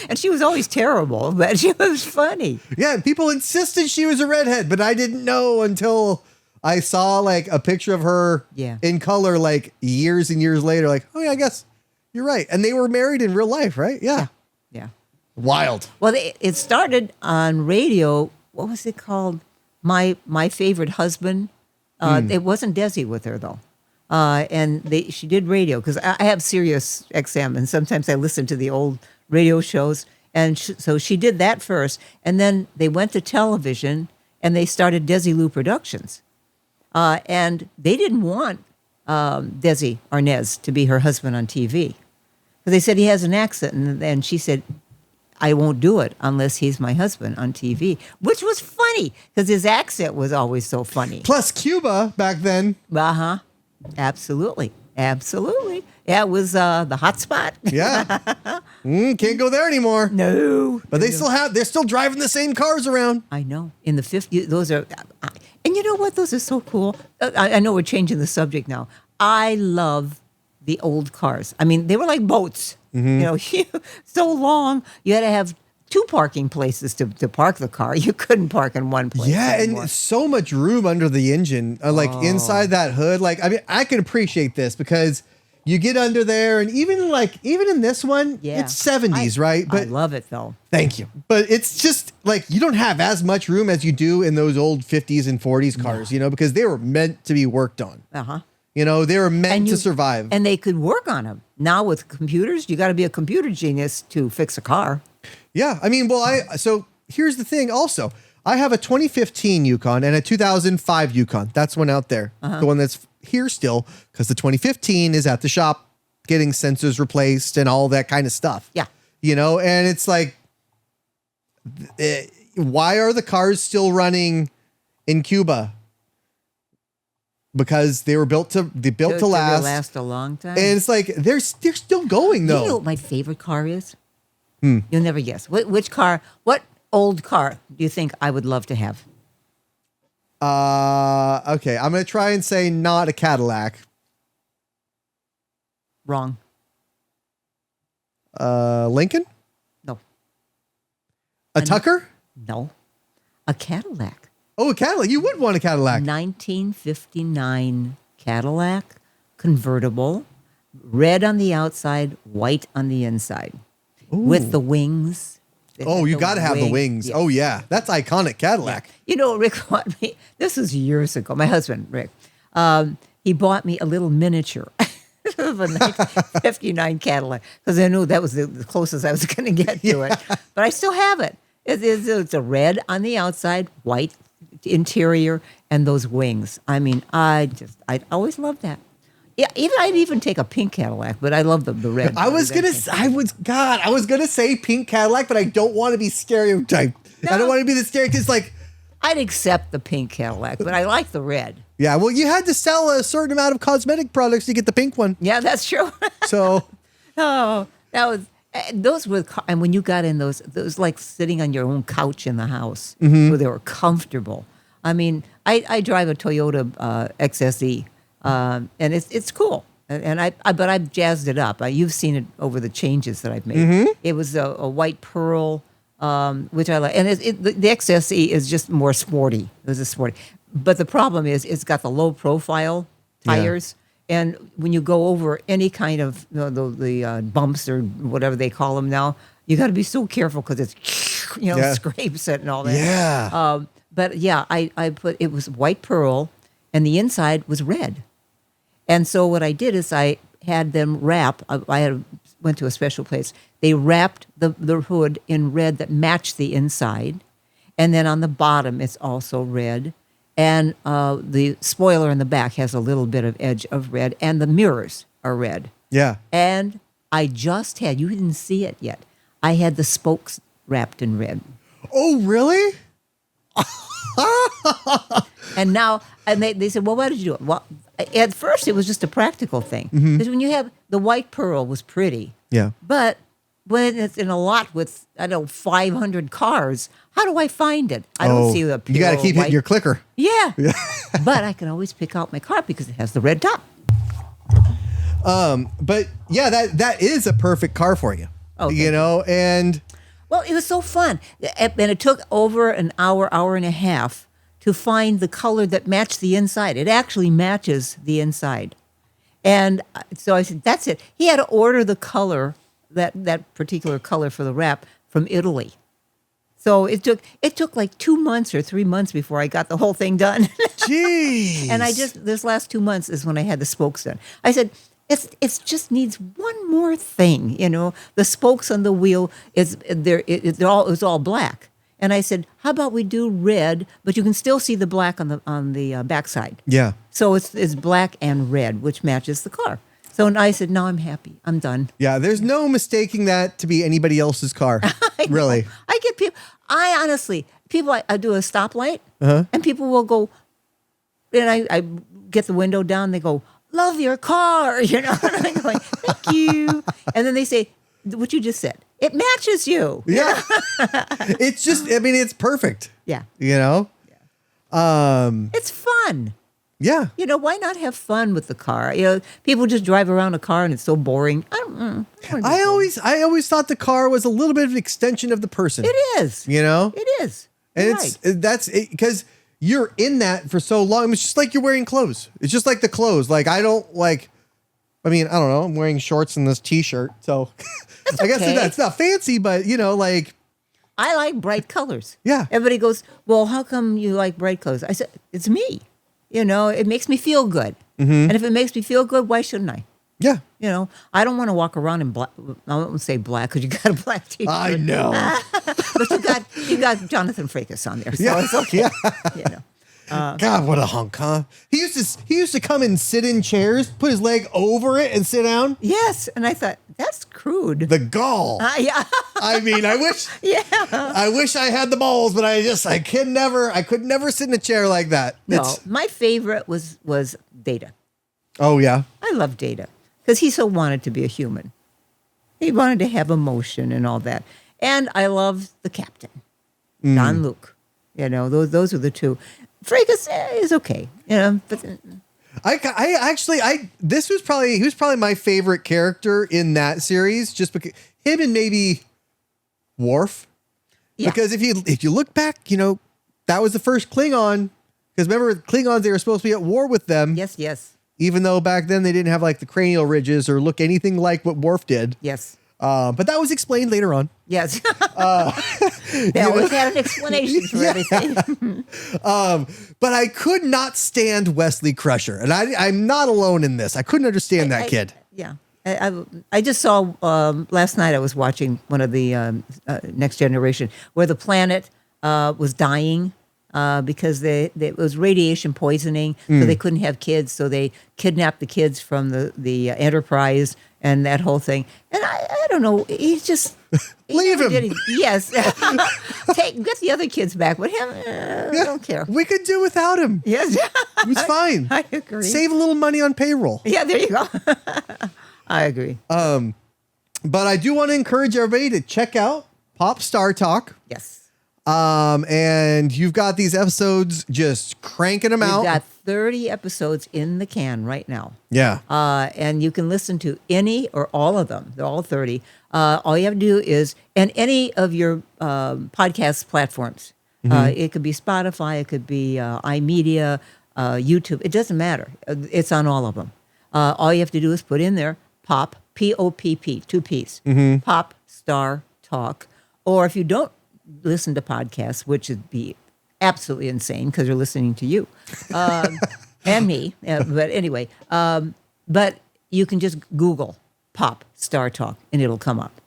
And she was always terrible, but she was funny. Yeah, and people insisted she was a redhead, but I didn't know until I saw like a picture of her in color like years and years later. Like, oh yeah, I guess you're right. And they were married in real life, right? Yeah. Yeah. Wild. Well, it started on radio. What was it called? My Favorite Husband. It wasn't Desi with her though. And she did radio because I have Sirius XM, and sometimes I listen to the old radio shows. And so she did that first, and then they went to television and they started Desi Lou Productions. And they didn't want Desi Arnaz to be her husband on TV because they said he has an accent, and she said, I won't do it unless he's my husband on TV, which was funny because his accent was always so funny. Plus Cuba back then. Uh-huh. Absolutely. Yeah, it was the hot spot. Yeah. Can't go there anymore. No. But they're still driving the same cars around. I know. In the 50s, those are, and you know what? Those are so cool. I know we're changing the subject now. I love the old cars. I mean, they were like boats. So long. You had to have two parking places to park the car. You couldn't park in one place. Yeah, anymore. and so much room under the engine, inside that hood. Like, I mean, I can appreciate this because you get under there, and even in this one, it's 70s, right? But I love it though. Thank you. But it's just like you don't have as much room as you do in those old 50s and 40s cars, because they were meant to be worked on. Uh-huh. You know, they were meant to you- survive. And they could work on them. Now with computers, you got to be a computer genius to fix a car. Yeah, I mean, so here's the thing. Also, I have a 2015 Yukon and a 2005 Yukon. That's one out there, the one that's here still, because the 2015 is at the shop getting sensors replaced and all that kind of stuff. Yeah. You know, and it's like, why are the cars still running in Cuba? Because they built to last. Last a long time. And it's like they're still going though. You know what my favorite car is? You'll never guess. Which car? What old car do you think I would love to have? Okay, I'm gonna try and say not a Cadillac. Wrong. Lincoln? No. A Tucker? No. A Cadillac. Oh, a Cadillac. You would want a Cadillac. 1959 Cadillac convertible, red on the outside, white on the inside, with the wings. Oh, you got to have the wings. Yeah. Oh, yeah. That's iconic Cadillac. You know, Rick bought me, this was years ago, my husband, Rick, he bought me a little miniature of a 1959 Cadillac because I knew that was the closest I was going to get to it. But I still have it. It's a red on the outside, white interior, and those wings. I mean, I always loved that. Yeah, I'd even take a pink Cadillac, but I love the red. I was gonna say pink Cadillac, but I don't want to be stereotyped. I don't want to be the stereotype. Like, I'd accept the pink Cadillac, but I like the red. yeah, well, you had to sell a certain amount of cosmetic products to get the pink one. Yeah, that's true. So, Oh, that was those were, and when you got in those like sitting on your own couch in the house, where they were comfortable. I mean, I drive a Toyota XSE, and it's cool, but I've jazzed it up. You've seen it over the changes that I've made. It was a white pearl, which I like, and the XSE is just more sporty. It was a sporty, but the problem is it's got the low profile tires. And when you go over any kind of the bumps or whatever they call them now, you got to be so careful because it's scrapes it and all that. yeah. But yeah, I put it was white pearl, and the inside was red. And so what I did is I had them wrap. Went to a special place. They wrapped the hood in red that matched the inside, and then on the bottom it's also red. And the spoiler in the back has a little bit of edge of red, and the mirrors are red. Yeah. And I just had, you didn't see it yet, I had the spokes wrapped in red. Oh, really? And now, and they said, well, why did you do it? Well, at first it was just a practical thing. Because when you have, the white pearl was pretty. Yeah. But when it's in a lot with, 500 cars, how do I find it? I don't see the pure You got to keep white. hitting your clicker. Yeah. But I can always pick out my car because it has the red top. But yeah, that is a perfect car for you. Oh, you know, and Well, it was so fun. And it took over an hour and a half to find the color that matched the inside. It actually matches the inside. And so I said, that's it. He had to order the color, that particular color for the wrap from Italy. So it took like 2 months or 3 months before I got the whole thing done. geez. And this last 2 months is when I had the spokes done. I said, it just needs one more thing, The spokes on the wheel it's all black. And I said, how about we do red, but you can still see the black on the backside. Yeah. So it's black and red, which matches the car. So I said, no, I'm happy. I'm done. Yeah, there's no mistaking that to be anybody else's car. Really. I get people. I honestly, I do a stoplight, and people will go, and I get the window down. They go, love your car, And I'm going, thank you. And then they say, what you just said, it matches you. Yeah. It's just, it's perfect. Yeah. It's fun. Yeah. Why not have fun with the car? People just drive around a car and it's so boring. I always thought the car was a little bit of an extension of the person. It is. It is. And You're that's because you're in that for so long. It's just like you're wearing clothes. It's just like the clothes. Like I don't know. I'm wearing shorts and this t-shirt. So I guess okay. that's not fancy, but I like bright colors. Yeah. Everybody goes, well, how come you like bright colors? I said, it's me. It makes me feel good. And if it makes me feel good, why shouldn't I? Yeah. You know, I don't want to walk around in black. I won't say black because you got a black T-shirt. I know. But you got Jonathan Frakes on there, so Yeah. it's okay. Yeah. You know. God, what a hunk, huh? He used to come and sit in chairs, put his leg over it, and sit down. Yes, and I thought that's crude. The gall. Yeah, I mean, I wish I had the balls, but I could never sit in a chair like that. no. My favorite was Data. Oh yeah. I love Data because he so wanted to be a human. He wanted to have emotion and all that. And I love the captain, Don Luke. You know, those are the two. Frakes is okay, you know, but he was probably my favorite character in that series, just because him and maybe Worf. Yeah. Because if you look back, you know, that was the first Klingon. Because remember, Klingons, they were supposed to be at war with them. yes, Even though back then they didn't have like the cranial ridges or look anything like what Worf did. yes. But that was explained later on. Yes. They always had an explanation for everything. But I could not stand Wesley Crusher. And I'm not alone in this. I couldn't understand that kid. Yeah. I just saw last night I was watching one of the Next Generation where the planet was dying because it was radiation poisoning, so they couldn't have kids. So they kidnapped the kids from the Enterprise and that whole thing. And I don't know. He's just Leave him. Yes. Get the other kids back, but him, I don't care. We could do without him. Yes. He's fine. I agree. Save a little money on payroll. Yeah, there you go. I agree. But I do want to encourage everybody to check out Popp Star Talk. Yes. And you've got these episodes just cranking them out. We've got 30 episodes in the can right now. Yeah. And you can listen to any or all of them. They're all 30. All you have to do is, and any of your podcast platforms. It could be Spotify, it could be iMedia, YouTube. It doesn't matter. It's on all of them. All you have to do is put in there Popp, P-O-P-P, 2 P's, Popp Star Talk. Or if you don't listen to podcasts, which would be absolutely insane because you're listening to you and me. But anyway, but you can just Google Popp Star Talk and it'll come up.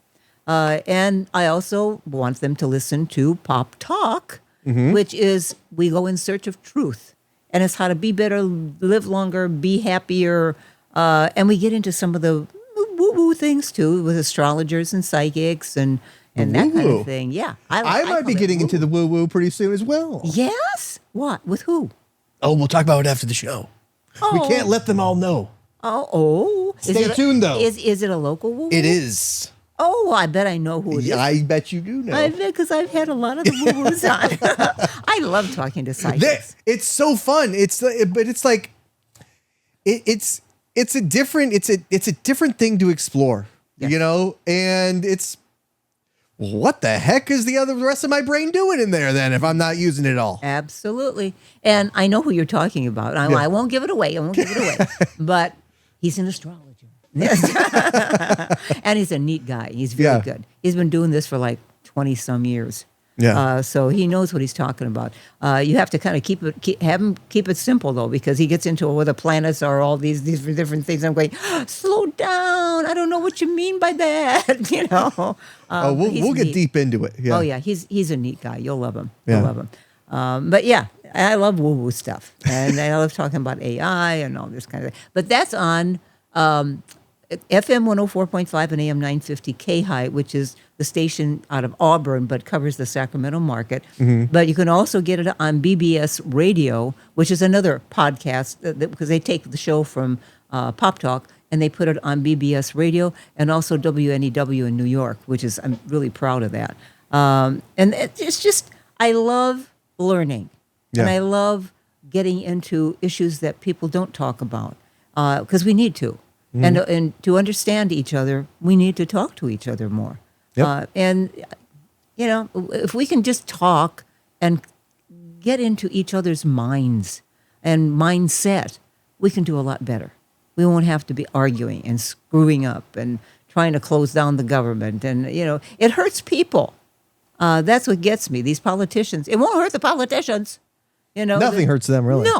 And I also want them to listen to Popp Talk, which is we go in search of truth. And it's how to be better, live longer, be happier. And we get into some of the woo-woo things too with astrologers and psychics and that kind of thing. Yeah. I might be getting into the woo-woo pretty soon as well. Yes? What? With who? Oh, we'll talk about it after the show. We can't let them all know. Oh. Stay tuned, though. Is it a local woo? It is. Oh, I bet I know who it is. I bet you do know. I bet because I've had a lot of the woo-woos on. I love talking to psychics. It's so fun. But it's like, it's a different thing to explore, you know? And it's, what the heck is the rest of my brain doing in there then if I'm not using it all? Absolutely. And I know who you're talking about. I won't give it away. But he's an astrologer. And he's a neat guy. He's very good. He's been doing this for like 20 some years. Yeah. So he knows what he's talking about. You have to kind of have him keep it simple though, because he gets into where the planets are, all these different things. I'm going, slow down. I don't know what you mean by that. You know. We'll get deep into it. Yeah. Oh yeah, he's a neat guy. You'll love him. Yeah. You'll love him. But yeah, I love woo-woo stuff, and I love talking about AI and all this kind of thing. But that's on FM 104.5 and AM 950 K-High, which is the station out of Auburn, but covers the Sacramento market. But you can also get it on BBS Radio, which is another podcast, because they take the show from Popp Talk and they put it on BBS Radio, and also WNEW in New York, which is, I'm really proud of that. And it's just, I love learning. And I love getting into issues that people don't talk about, because we need to. And to understand each other, we need to talk to each other more. And, you know, if we can just talk and get into each other's minds and mindset, we can do a lot better. We won't have to be arguing and screwing up and trying to close down the government. And, you know, it hurts people. That's what gets me. These politicians. It won't hurt the politicians. You know, Nothing hurts them, really.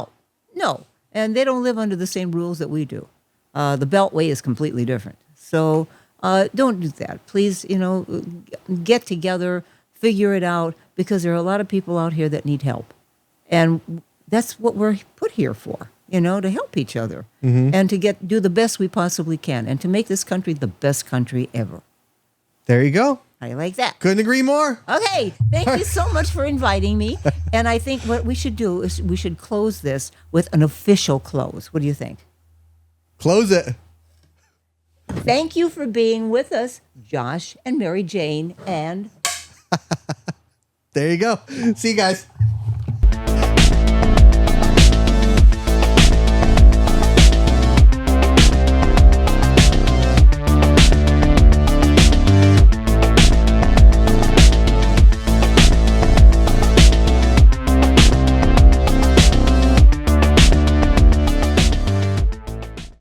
No. and they don't live under the same rules that we do. The Beltway is completely different. So don't do that. Please, get together, figure it out, because there are a lot of people out here that need help. And that's what we're put here for, to help each other and to do the best we possibly can and to make this country the best country ever. There you go. How do you like that? Couldn't agree more. Okay, thank you so much for inviting me. And I think what we should do is we should close this with an official close. What do you think? Close it. Thank you for being with us, Josh and Mary Jane, and there you go. See you guys.